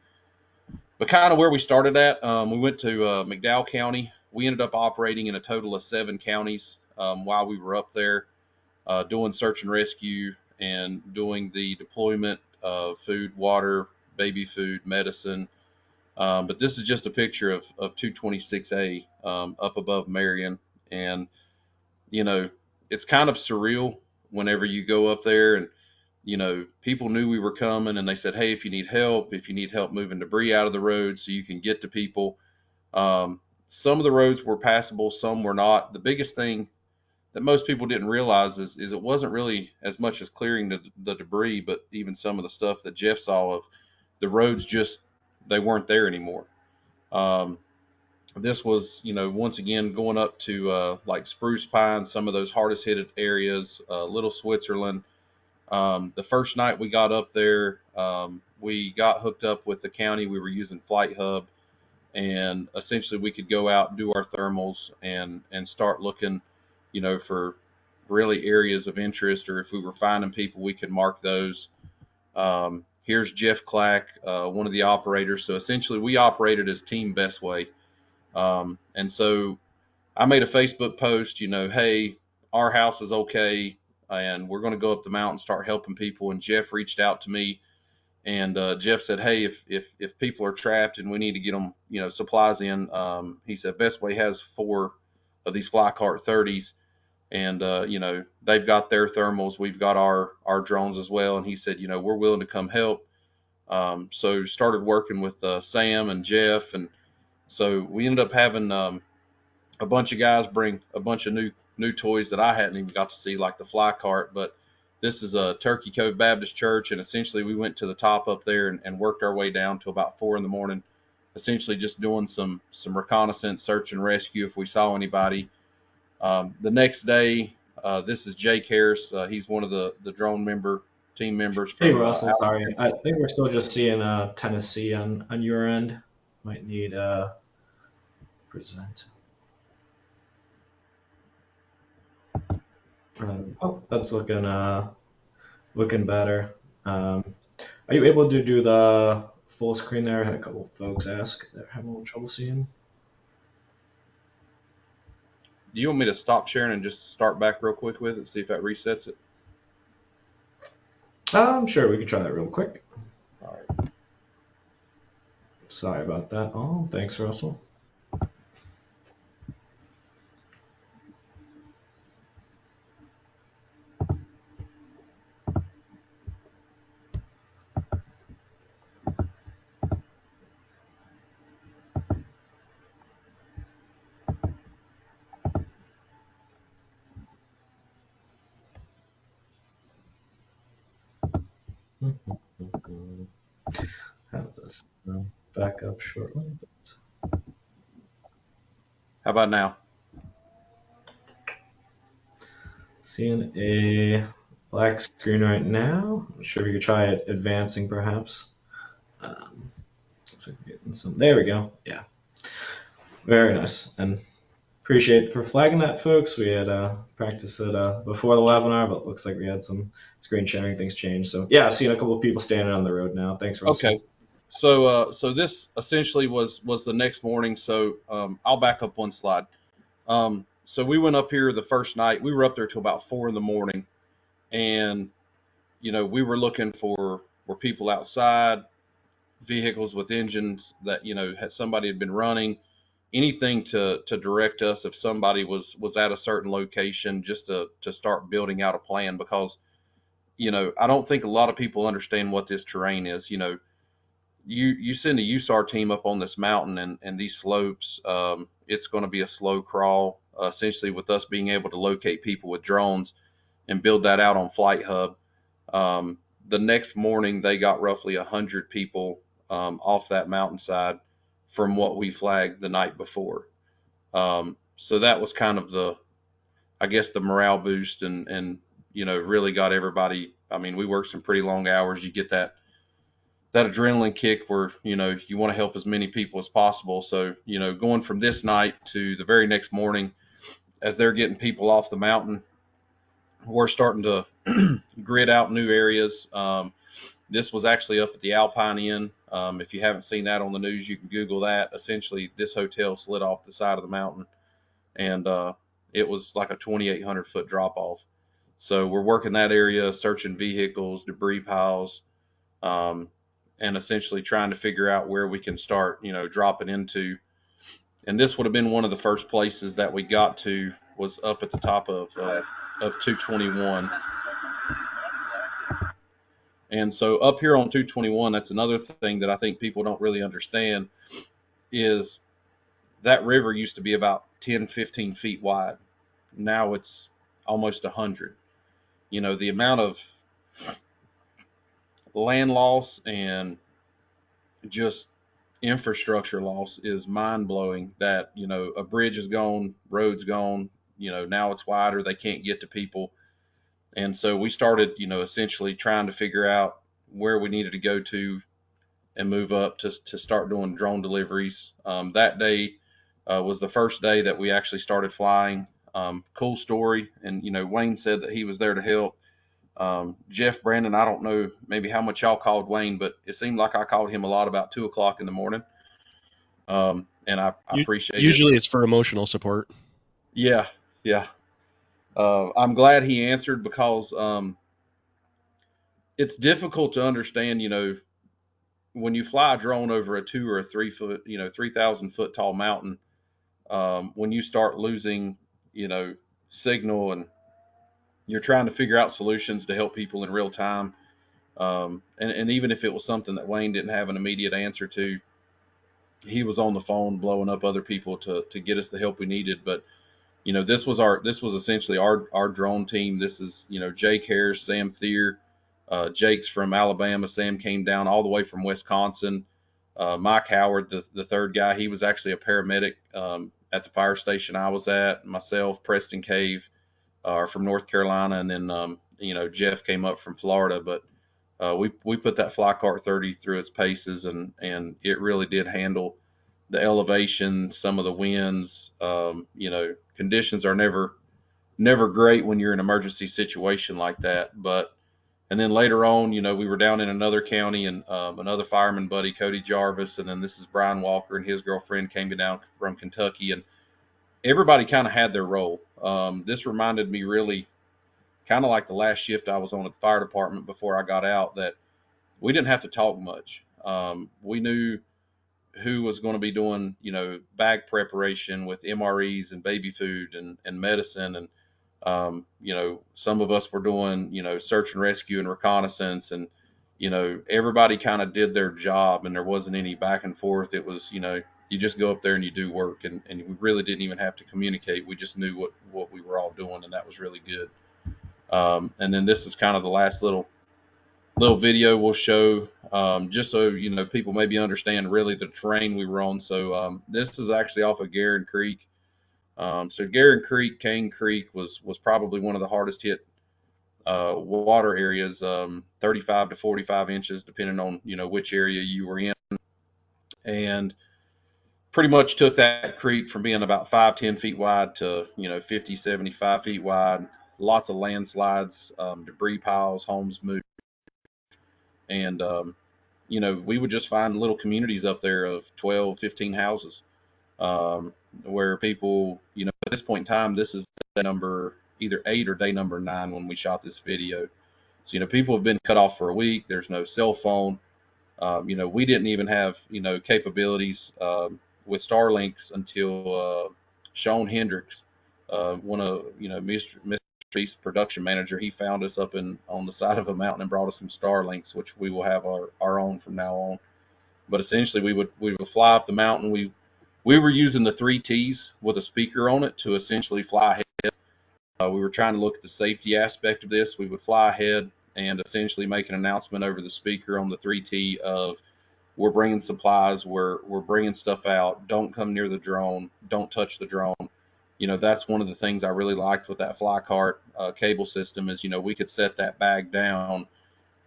But kind of where we started at, we went to McDowell County. We ended up operating in a total of 7 counties while we were up there doing search and rescue and doing the deployment of food, water, baby food, medicine. But this is just a picture of 226A up above Marion. And, it's kind of surreal whenever you go up there and, people knew we were coming and they said, hey, if you need help moving debris out of the road so you can get to people. Some of the roads were passable, some were not. The biggest thing that most people didn't realize is it wasn't really as much as clearing the debris, but even some of the stuff that Jeff saw of the roads they weren't there anymore. This was, once again, going up to like Spruce Pine, some of those hardest hit areas, Little Switzerland. The first night we got up there, we got hooked up with the county. We were using Flight Hub, and essentially we could go out and do our thermals and start looking, for really areas of interest, or if we were finding people, we could mark those. Here's Jeff Clack, one of the operators. So essentially we operated as Team Bestway. And so I made a Facebook post, hey, our house is okay, and we're going to go up the mountain, start helping people. And Jeff reached out to me, and Jeff said, hey, if people are trapped and we need to get them, supplies in, he said Bestway has 4 of these Flycart 30s, and they've got their thermals, we've got our drones as well. And he said, we're willing to come help. So started working with Sam and Jeff, and so we ended up having a bunch of guys bring a bunch of new toys that I hadn't even got to see, like the fly cart. But this is a Turkey Cove Baptist Church, and essentially we went to the top up there and worked our way down to about 4 in the morning, essentially just doing some reconnaissance, search and rescue if we saw anybody. The next day, this is Jake Harris. He's one of the drone team members. Hey, Russell, sorry. I think we're still just seeing Tennessee on your end. Might need present. Oh, that's looking better. Are you able to do the full screen there? I had a couple of folks ask they're having a little trouble seeing. Do you want me to stop sharing and just start back real quick with it, see if that resets it? Sure, we could try that real quick. All right. Sorry about that. Oh, thanks, Russell. Have this back up shortly. How about now? Seeing a black screen right now. I'm sure if you could try it advancing perhaps. Looks like we're getting some. There we go. Yeah, very nice. And appreciate it for flagging that, folks. We had practiced it before the webinar, but looks like we had some screen sharing things change. So yeah, I've seen a couple of people standing on the road now. Thanks, Okay. Russell. So this essentially was the next morning. So I'll back up one slide. So we went up here the first night. We were up there till about 4 in the morning, and we were looking for were people outside, vehicles with engines that had somebody had been running, anything to direct us if somebody was at a certain location, just to start building out a plan, because I don't think a lot of people understand what this terrain is. You send a USAR team up on this mountain and these slopes, it's going to be a slow crawl, essentially, with us being able to locate people with drones and build that out on Flight Hub. The next morning, they got roughly 100 people off that mountainside from what we flagged the night before. So that was kind of I guess, the morale boost, and really got everybody. I mean, we worked some pretty long hours. You get that adrenaline kick where you want to help as many people as possible. So going from this night to the very next morning, as they're getting people off the mountain, we're starting to grid out new areas. This was actually up at the Alpine Inn. If you haven't seen that on the news, you can Google that. Essentially, this hotel slid off the side of the mountain, and it was like a 2,800-foot drop off. So we're working that area, searching vehicles, debris piles, and essentially trying to figure out where we can start, dropping into. And this would have been one of the first places that we got to, was up at the top of 221. And so up here on 221, that's another thing that I think people don't really understand, is that river used to be about 10, 15 feet wide. Now it's almost 100. The amount of land loss and just infrastructure loss is mind blowing. That a bridge is gone, road's gone. Now it's wider, they can't get to people. And so we started essentially trying to figure out where we needed to go to and move up to start doing drone deliveries. That day was the first day that we actually started flying. Cool story. And Wayne said that he was there to help. Jeff, Brandon, I don't know maybe how much y'all called Wayne, but it seemed like I called him a lot about 2 o'clock in the morning. And I appreciate it. Usually it's for emotional support. Yeah. I'm glad he answered, because it's difficult to understand, when you fly a drone over a 2 or a 3 foot, 3,000 foot tall mountain, when you start losing, signal, and you're trying to figure out solutions to help people in real time. And even if it was something that Wayne didn't have an immediate answer to, he was on the phone blowing up other people to get us the help we needed. But this was essentially our drone team. This is Jake Harris, Sam Thier, Jake's from Alabama. Sam came down all the way from Wisconsin. Mike Howard, the third guy, he was actually a paramedic at the fire station I was at. Myself, Preston Cave, are from North Carolina, and then Jeff came up from Florida. But we put that Flycart 30 through its paces, and it really did handle the elevation, some of the winds. Conditions are never great when you're in an emergency situation like that. And then later on, we were down in another county, and another fireman buddy, Cody Jarvis, and then this is Brian Walker and his girlfriend, came down from Kentucky, and everybody kind of had their role. This reminded me really kind of like the last shift I was on at the fire department before I got out, that we didn't have to talk much. We knew who was going to be doing, bag preparation with MREs and baby food and medicine. And, some of us were doing, search and rescue and reconnaissance, and, everybody kind of did their job, and there wasn't any back and forth. It was, you just go up there and you do work, and we really didn't even have to communicate. We just knew what we were all doing, and that was really good. And then this is kind of the last little video we'll show, just so people maybe understand really the terrain we were on. So this is actually off of Garin Creek. So Garin Creek, Cane Creek was probably one of the hardest hit water areas, 35 to 45 inches, depending on, which area you were in. And pretty much took that creek from being about 5-10 feet wide to, 50-75 feet wide. Lots of landslides, debris piles, homes moved. And, we would just find little communities up there of 12, 15 houses, where people, at this point in time, this is day number either 8 or day number 9 when we shot this video. So, people have been cut off for a week. There's no cell phone. We didn't even have, capabilities with Starlinks until Sean Hendricks, one of, Mr. Beast's production manager, he found us up on the side of a mountain and brought us some Starlinks, which we will have our own from now on. But essentially, we would fly up the mountain. We were using the 3Ts with a speaker on it to essentially fly ahead. We were trying to look at the safety aspect of this. We would fly ahead and essentially make an announcement over the speaker on the 3T of, we're bringing supplies, we're bringing stuff out, don't come near the drone, don't touch the drone. That's one of the things I really liked with that fly cart cable system is, we could set that bag down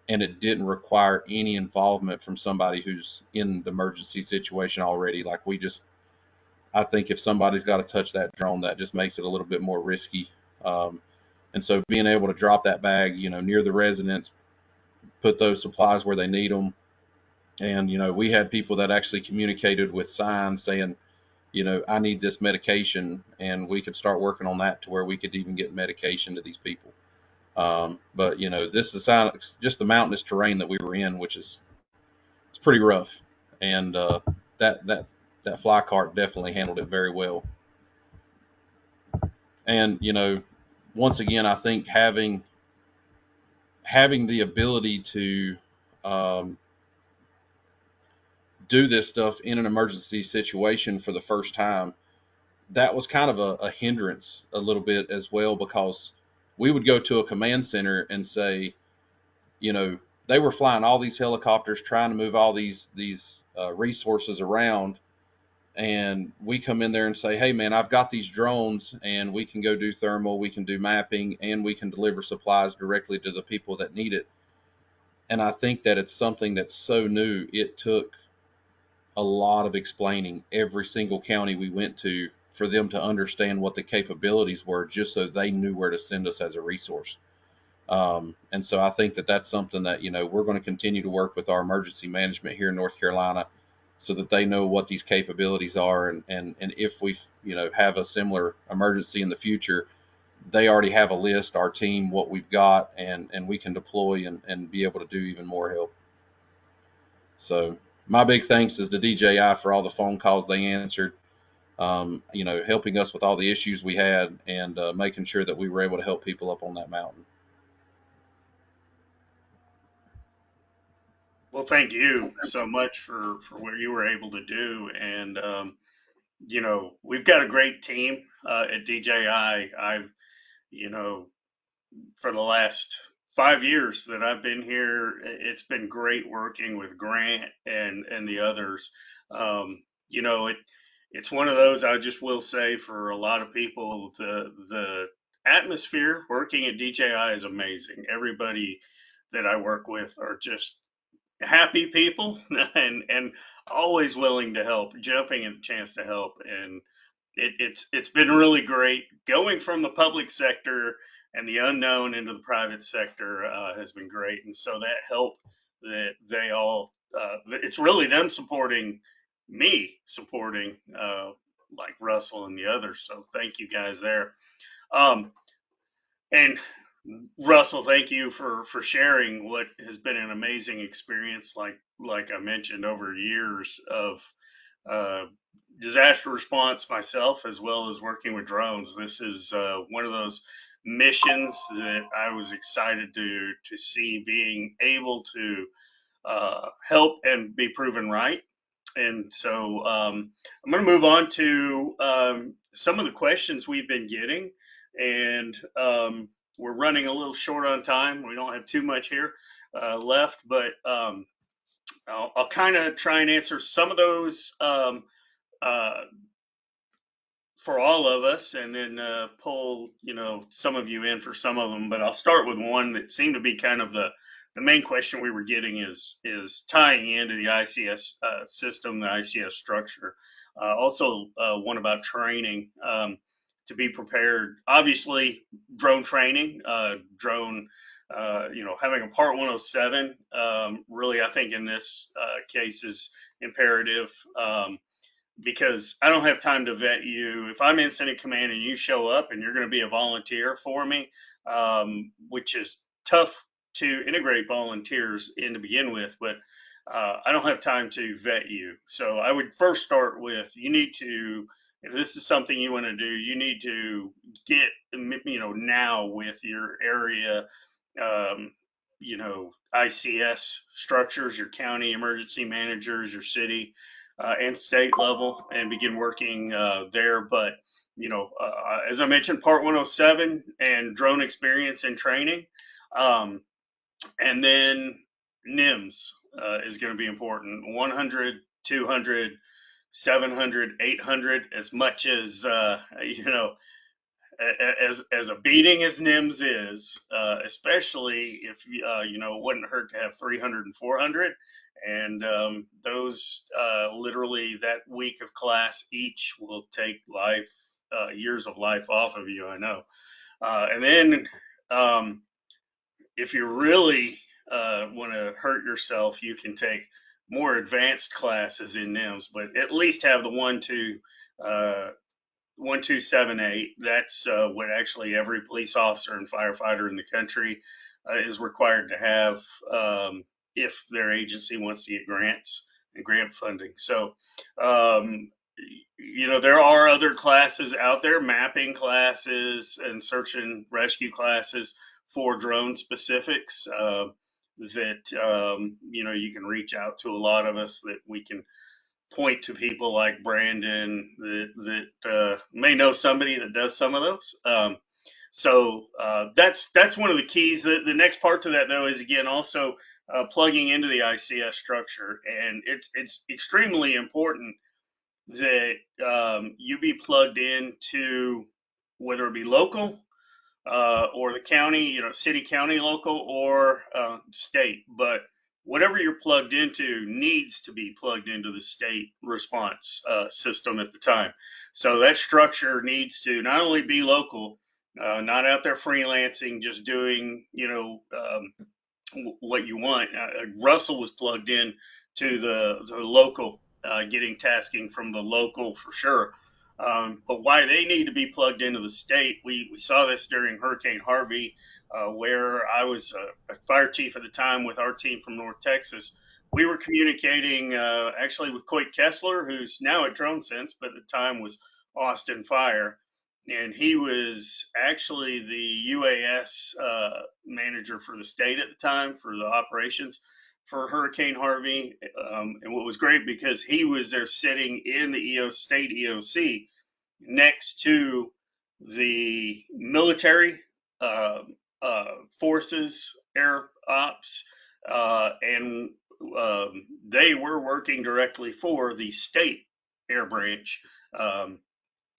and it didn't require any involvement from somebody who's in the emergency situation already. Like I think if somebody's got to touch that drone, that just makes it a little bit more risky. And so being able to drop that bag, near the residents, put those supplies where they need them. And, we had people that actually communicated with signs saying, I need this medication, and we could start working on that to where we could even get medication to these people. But, this is just the mountainous terrain that we were in, which it's pretty rough. And that fly cart definitely handled it very well. And, once again, I think having the ability to do this stuff in an emergency situation for the first time, that was kind of a hindrance a little bit as well, because we would go to a command center and say, they were flying all these helicopters trying to move all these resources around. And we come in there and say, hey, man, I've got these drones and we can go do thermal, we can do mapping, and we can deliver supplies directly to the people that need it. And I think that it's something that's so new. It took a lot of explaining every single county we went to for them to understand what the capabilities were, just so they knew where to send us as a resource. And so I think that that's something that, we're going to continue to work with our emergency management here in North Carolina so that they know what these capabilities are. And if we, have a similar emergency in the future, they already have a list, our team, what we've got, and we can deploy and be able to do even more help. So my big thanks is to DJI for all the phone calls they answered, helping us with all the issues we had, and making sure that we were able to help people up on that mountain. Well, thank you so much for what you were able to do. And, we've got a great team at DJI. I've, for the last 5 years that I've been here, it's been great working with Grant and the others. It's one of those, I just will say, for a lot of people, the atmosphere working at DJI is amazing. Everybody that I work with are just happy people and always willing to help, jumping at the chance to help. And it's been really great going from the public sector and the unknown into the private sector has been great. And so that help that they all, it's really them supporting me, supporting like Russell and the others. So thank you guys there. And Russell, thank you for sharing what has been an amazing experience, like I mentioned, over years of uh, disaster response myself, as well as working with drones. This is one of those missions that I was excited to see being able to help and be proven right. And so I'm going to move on to some of the questions we've been getting, and we're running a little short on time. We don't have too much here left, but I'll kind of try and answer some of those uh, for all of us, and then pull some of you in for some of them. But I'll start with one that seemed to be kind of the main question we were getting is tying into the ICS system, the ICS structure. Also, one about training, to be prepared. Obviously, drone training, drone. Having a Part 107 really, I think in this case is imperative. Because I don't have time to vet you. If I'm incident command and you show up and you're going to be a volunteer for me, which is tough to integrate volunteers in to begin with, but I don't have time to vet you. So I would first start with, you need to, if this is something you want to do, you need to get, now with your area, um, ICS structures, your county emergency managers, your city and state level, and begin working there. But as I mentioned, Part 107 and drone experience and training, um, and then NIMS is going to be important. 100, 200, 700, 800, as much as as a beating as NIMS is, especially if it wouldn't hurt to have 300 and 400, and those literally that week of class each will take years of life off of you. I know, and then if you really want to hurt yourself, you can take more advanced classes in NIMS, but at least have the 1278. That's what actually every police officer and firefighter in the country is required to have if their agency wants to get grants and grant funding. So, there are other classes out there, mapping classes and search and rescue classes for drone specifics that, you can reach out to a lot of us that we can point to people like Brandon that may know somebody that does some of those. So that's one of the keys. The next part to that, though, is again also plugging into the ICS structure, and it's extremely important that you be plugged into, whether it be local or the county, city, county, local, or state. But whatever you're plugged into needs to be plugged into the state response system at the time. So that structure needs to not only be local, not out there freelancing, just doing, what you want. Russell was plugged in to the local, getting tasking from the local for sure. But why they need to be plugged into the state, we saw this during Hurricane Harvey, where I was a fire chief at the time with our team from North Texas. We were communicating actually with Coit Kessler, who's now at DroneSense, but at the time was Austin Fire. And he was actually the UAS manager for the state at the time for the operations for Hurricane Harvey. And what was great, because he was there sitting in the state EOC next to the military forces, air ops, and they were working directly for the state air branch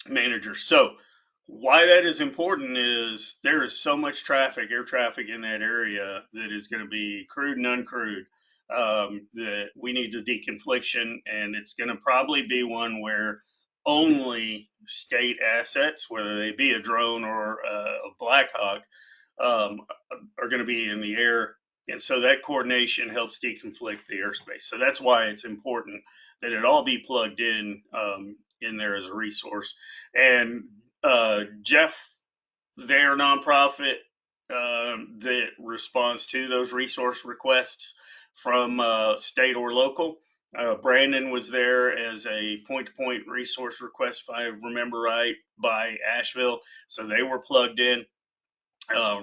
managers. So why that is important is there is so much traffic, air traffic in that area that is going to be crewed and uncrewed, that we need the deconfliction, and it's going to probably be one where only state assets, whether they be a drone or a Black Hawk, are going to be in the air. And so that coordination helps deconflict the airspace. So that's why it's important that it all be plugged in there as a resource. And Jeff, their nonprofit that responds to those resource requests from state or local. Brandon was there as a point-to-point resource request, if I remember right, by Asheville. So they were plugged in.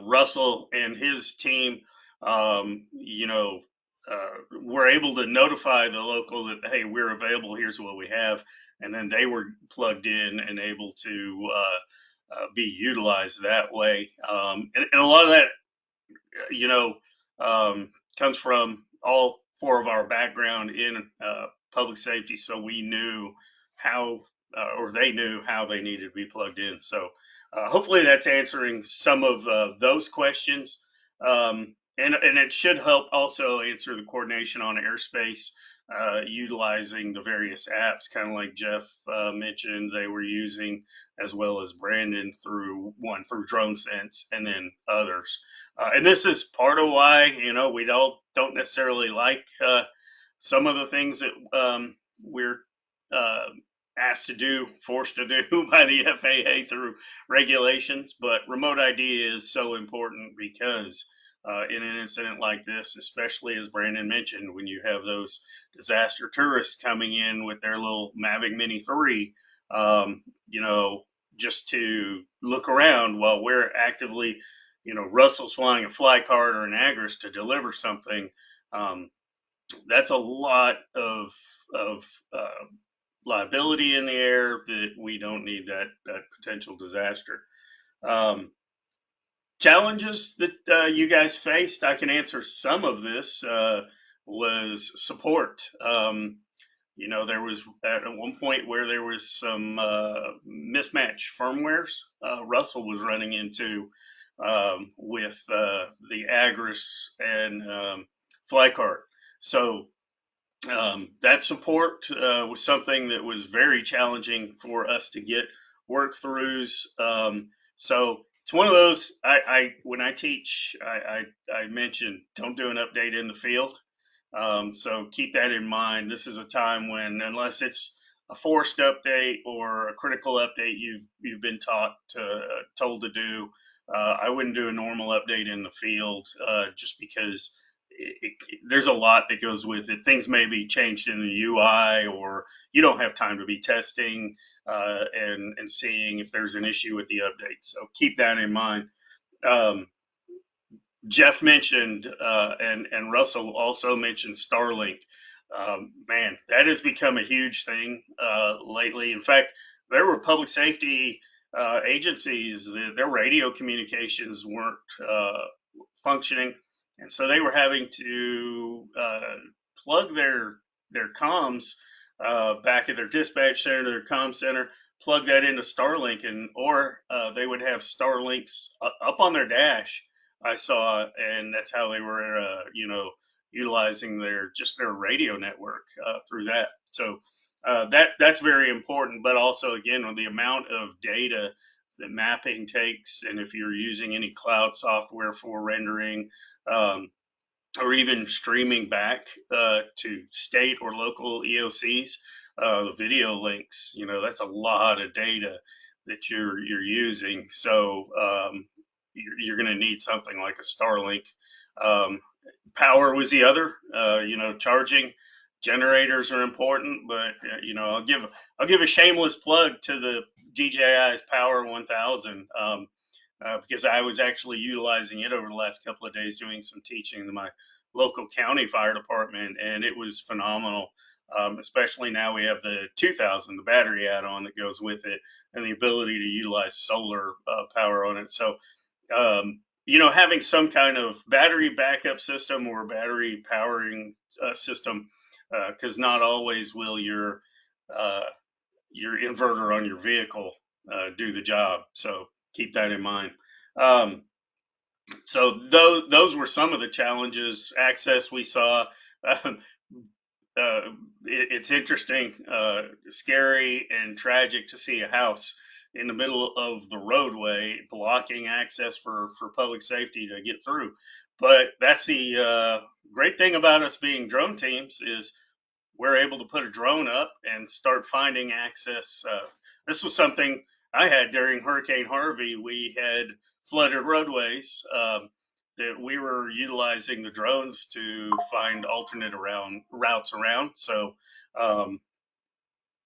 Russell and his team, were able to notify the local that, hey, we're available, here's what we have. And then they were plugged in and able to be utilized that way. And a lot of that, comes from all four of our background in public safety. So we knew how or they knew how they needed to be plugged in. So hopefully that's answering some of those questions. And it should help also answer the coordination on airspace, utilizing the various apps, kind of like Jeff mentioned they were using, as well as Brandon through DroneSense, and then others. And this is part of why, we don't necessarily like some of the things that we're uh, asked to do, forced to do by the FAA through regulations. But remote ID is so important because in an incident like this, especially as Brandon mentioned, when you have those disaster tourists coming in with their little Mavic Mini 3, you know, just to look around while we're actively, Russell's flying a fly cart or an Agris to deliver something. Um, that's a lot of liability in the air that we don't need that potential disaster. Um, Challenges that you guys faced, I can answer some of this. Was support. There was at one point where there was some mismatched firmwares Russell was running into with the Agris and Flycart. So that support was something that was very challenging for us to get work throughs. So it's one of those. When I teach, I mention don't do an update in the field. So keep that in mind. This is a time when, unless it's a forced update or a critical update you've been told to do, I wouldn't do a normal update in the field just because there's a lot that goes with it. Things may be changed in the UI, or you don't have time to be testing and seeing if there's an issue with the update. So keep that in mind. Um, Jeff mentioned, and Russell also mentioned Starlink. Man, that has become a huge thing lately. In fact, there were public safety agencies that their radio communications weren't functioning, and so they were having to plug their comms back at their dispatch center, their comm center, plug that into Starlink, and or they would have Starlinks up on their dash. I saw, and that's how they were, utilizing their radio network through that. So that's very important. But also, again, with the amount of data that mapping takes, and if you're using any cloud software for rendering, um, or even streaming back to state or local EOCs, video links, that's a lot of data that you're using. So you're going to need something like a Starlink. Um, Power was the other. Charging generators are important, but I'll give a shameless plug to the DJI's Power 1000. Because I was actually utilizing it over the last couple of days doing some teaching to my local county fire department, and it was phenomenal. Especially now we have the 2000, the battery add-on that goes with it, and the ability to utilize solar power on it. So, having some kind of battery backup system or battery powering system, because not always will uh, your inverter on your vehicle do the job. So keep that in mind. Um, so those were some of the challenges. Access we saw. Uh, it's interesting, scary, and tragic to see a house in the middle of the roadway blocking access for public safety to get through. But that's the great thing about us being drone teams is we're able to put a drone up and start finding access. This was something I had during Hurricane Harvey. We had flooded roadways that we were utilizing the drones to find alternate routes around. So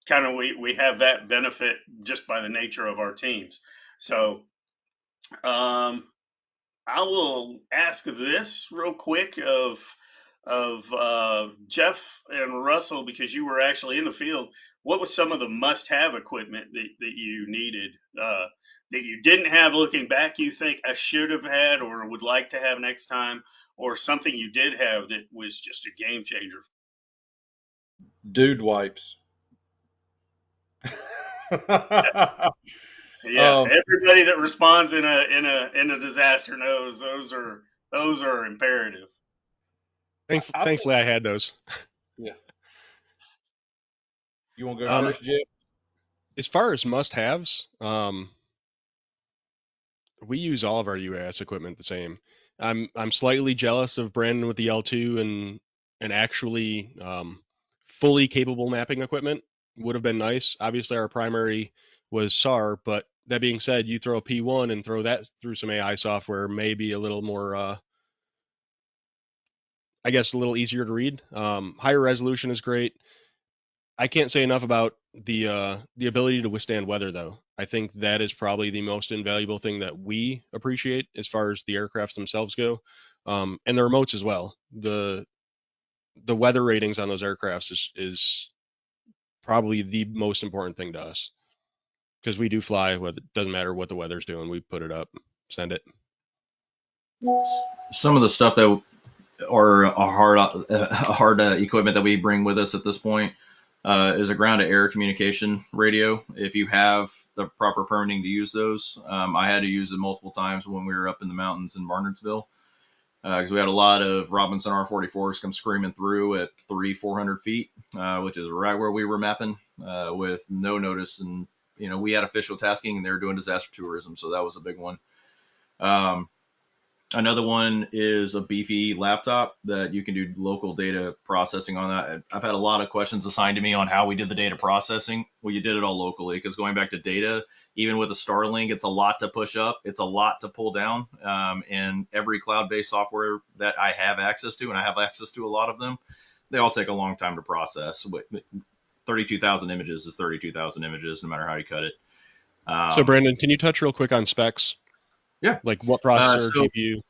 kind of we have that benefit just by the nature of our teams. So um, I will ask this real quick of Jeff and Russell, because you were actually in the field. What was some of the must-have equipment that you needed that you didn't have looking back? You think I should have had or would like to have next time, or something you did have that was just a game changer? Dude wipes. Yeah, um, everybody that responds in a disaster knows those are imperative. I think, Thankfully, I had those. yeah. You want to go Um, first, Jeff? as far as must-haves, we use all of our UAS equipment the same. I'm slightly jealous of Brandon with the L2 and actually fully capable mapping equipment would have been nice. Obviously, our primary was SAR, but that being said, you throw a P1 and throw that through some AI software, maybe a little more, I guess, a little easier to read. Higher resolution is great. I can't say enough about the ability to withstand weather, though. I think that is probably the most invaluable thing that we appreciate as far as the aircrafts themselves go, and the remotes as well. The weather ratings on those aircrafts is probably the most important thing to us because we do fly. Whether it doesn't matter what the weather's doing, we put it up, send it. Some of the stuff that are a hard equipment that we bring with us at this point is a ground to air communication radio. If you have the proper permitting to use those, I had to use it multiple times when we were up in the mountains in Barnardsville because we had a lot of Robinson R-44s come screaming through at 400 feet, which is right where we were mapping with no notice. And, we had official tasking and they were doing disaster tourism. So that was a big one. Um, Another one is a beefy laptop that you can do local data processing on that. I've had a lot of questions assigned to me on how we did the data processing. Well, you did it all locally because going back to data, even with a Starlink, it's a lot to push up, it's a lot to pull down. And every cloud-based software that I have access to, and I have access to a lot of them, they all take a long time to process. 32,000 images is 32,000 images, no matter how you cut it. So, Um, Brandon, can you touch real quick on specs, yeah. like what processor, So GPU?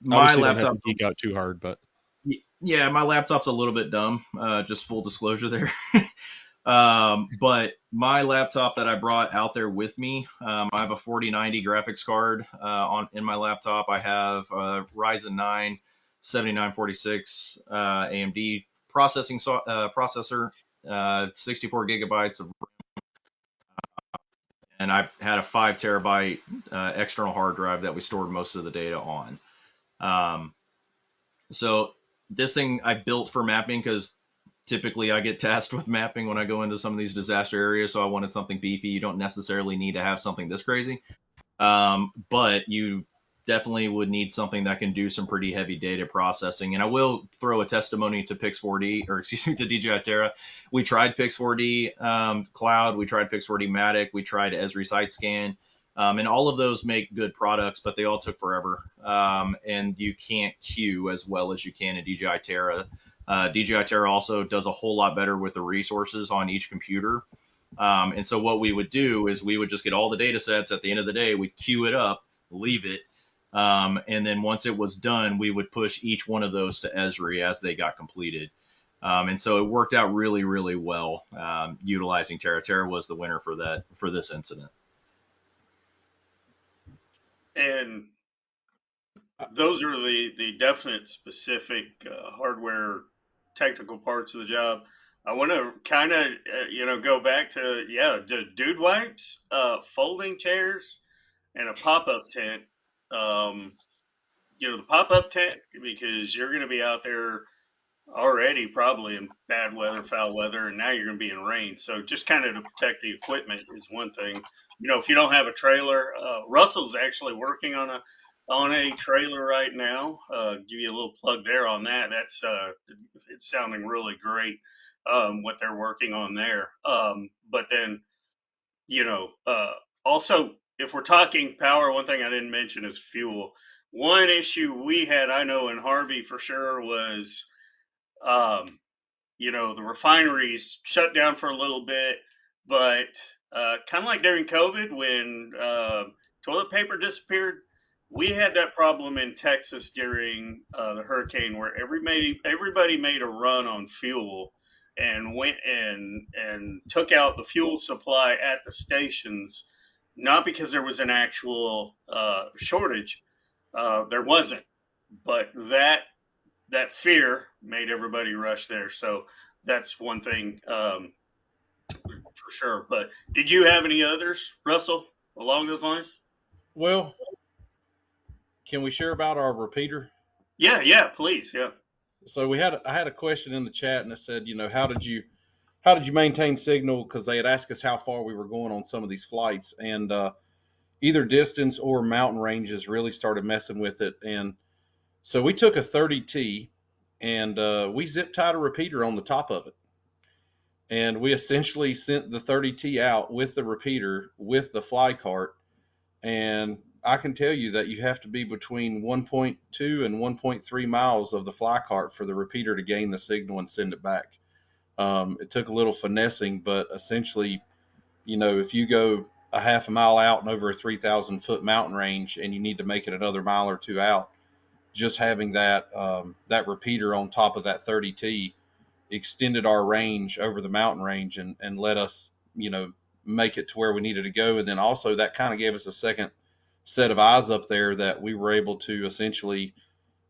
my Obviously, don't have laptop to geek out too hard, but Yeah, my laptop's a little bit dumb. Just full disclosure there. But my laptop that I brought out there with me, I have a 4090 graphics card on in my laptop. I have a Ryzen 9 7946 AMD processor, 64 gigabytes of, and I had a 5 terabyte external hard drive that we stored most of the data on. Um, So this thing I built for mapping because typically I get tasked with mapping when I go into some of these disaster areas. So I wanted something beefy. You don't necessarily need to have something this crazy, but you definitely would need something that can do some pretty heavy data processing. And I will throw a testimony to Pix4D, or excuse me, to DJI Terra. We tried Pix4D Cloud, we tried Pix4D Matic, we tried Esri SiteScan. And all of those make good products, but they all took forever. And you can't queue as well as you can in DJI Terra. DJI Terra also does a whole lot better with the resources on each computer. And so what we would do is we would just get all the data sets at the end of the day, we'd queue it up, leave it. And then once it was done, we would push each one of those to Esri as they got completed. And so it worked out really, really well utilizing Terra. Terra was the winner for this incident. And those are the definite specific hardware technical parts of the job. I want to kind of go back to the dude wipes, folding chairs, and a pop up tent. Um, the pop up tent because you're going to be out there already probably in bad weather, foul weather, and now you're going to be in rain. So just kind of to protect the equipment is one thing. If you don't have a trailer, Russell's actually working on a trailer right now. Give you a little plug there on that. That's it's sounding really great what they're working on there. But then you know, also if we're talking power, one thing I didn't mention is fuel. One issue we had, I know in Harvey for sure, was um, the refineries shut down for a little bit, but kind of like during COVID when toilet paper disappeared, we had that problem in Texas during the hurricane where everybody made a run on fuel and went and took out the fuel supply at the stations, not because there was an actual shortage, there wasn't, but that fear made everybody rush there. So that's one thing for for sure. But did you have any others, Russell, along those lines? Well, can we share about our repeater? Yeah, please, yeah. So I had a question in the chat, and it said, how did you maintain signal? Because they had asked us how far we were going on some of these flights, and either distance or mountain ranges really started messing with it. And so we took a 30T and we zip tied a repeater on the top of it. And we essentially sent the 30T out with the repeater with the fly cart. And I can tell you that you have to be between 1.2 and 1.3 miles of the fly cart for the repeater to gain the signal and send it back. It took a little finessing, but essentially, if you go a half a mile out and over a 3,000-foot mountain range and you need to make it another mile or two out, just having that repeater on top of that 30T extended our range over the mountain range and let us, make it to where we needed to go. And then also that kind of gave us a second set of eyes up there that we were able to essentially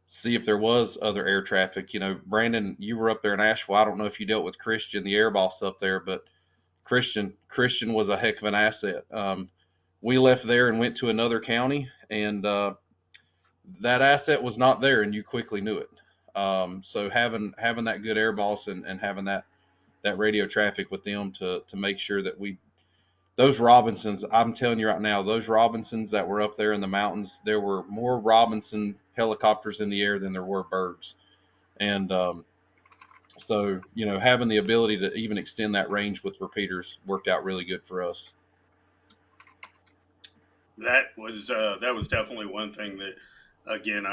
see if there was other air traffic. Brandon, you were up there in Asheville. I don't know if you dealt with Christian, the air boss up there, but Christian was a heck of an asset. We left there and went to another county, and that asset was not there, and you quickly knew it. So having that good air boss and having that radio traffic with them to make sure that those Robinsons, I'm telling you right now, those Robinsons that were up there in the mountains, there were more Robinson helicopters in the air than there were birds. And so, having the ability to even extend that range with repeaters worked out really good for us. That was definitely one thing that, again,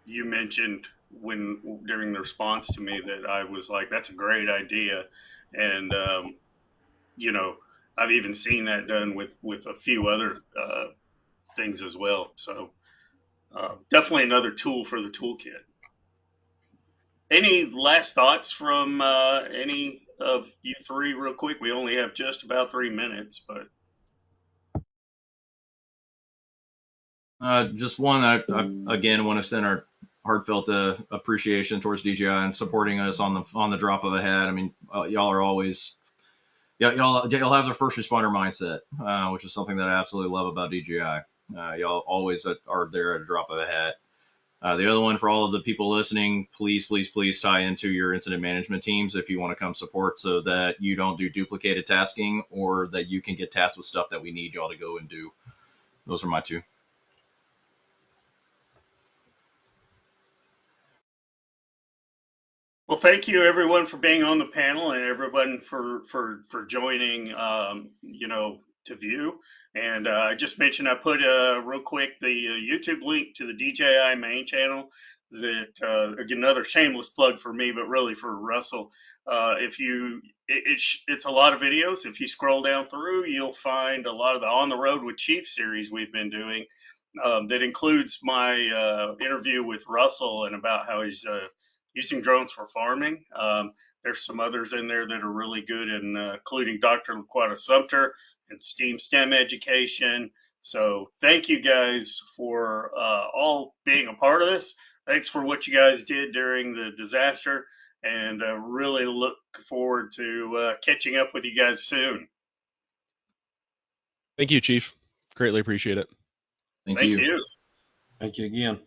you mentioned during the response to me that I was like, that's a great idea, and you know, I've even seen that done with a few other things as well. So definitely another tool for the toolkit. Any last thoughts from any of you three, real quick? We only have just about 3 minutes, but Just one, I again want to extend our heartfelt appreciation towards DJI and supporting us on the drop of a hat. I mean, y'all are always y'all have the first responder mindset, which is something that I absolutely love about DJI. Y'all always are there at a drop of a hat. The other one, for all of the people listening, please tie into your incident management teams if you want to come support, so that you don't do duplicated tasking, or that you can get tasked with stuff that we need y'all to go and do. Those are my two. well, thank you everyone for being on the panel, and everyone for joining. To view. And I just mentioned I put real quick the YouTube link to the DJI main channel. That again, another shameless plug for me, but really for Russell. If you, it's a lot of videos. If you scroll down through, you'll find a lot of the On the Road with Chief series we've been doing. That includes my interview with Russell and about how he's using drones for farming. There's some others in there that are really good, including Dr. Laquata Sumter and STEM education. So thank you guys for all being a part of this. Thanks for what you guys did during the disaster, and really look forward to catching up with you guys soon. Thank you, Chief. Greatly appreciate it. Thank Thank you. you. Thank you again.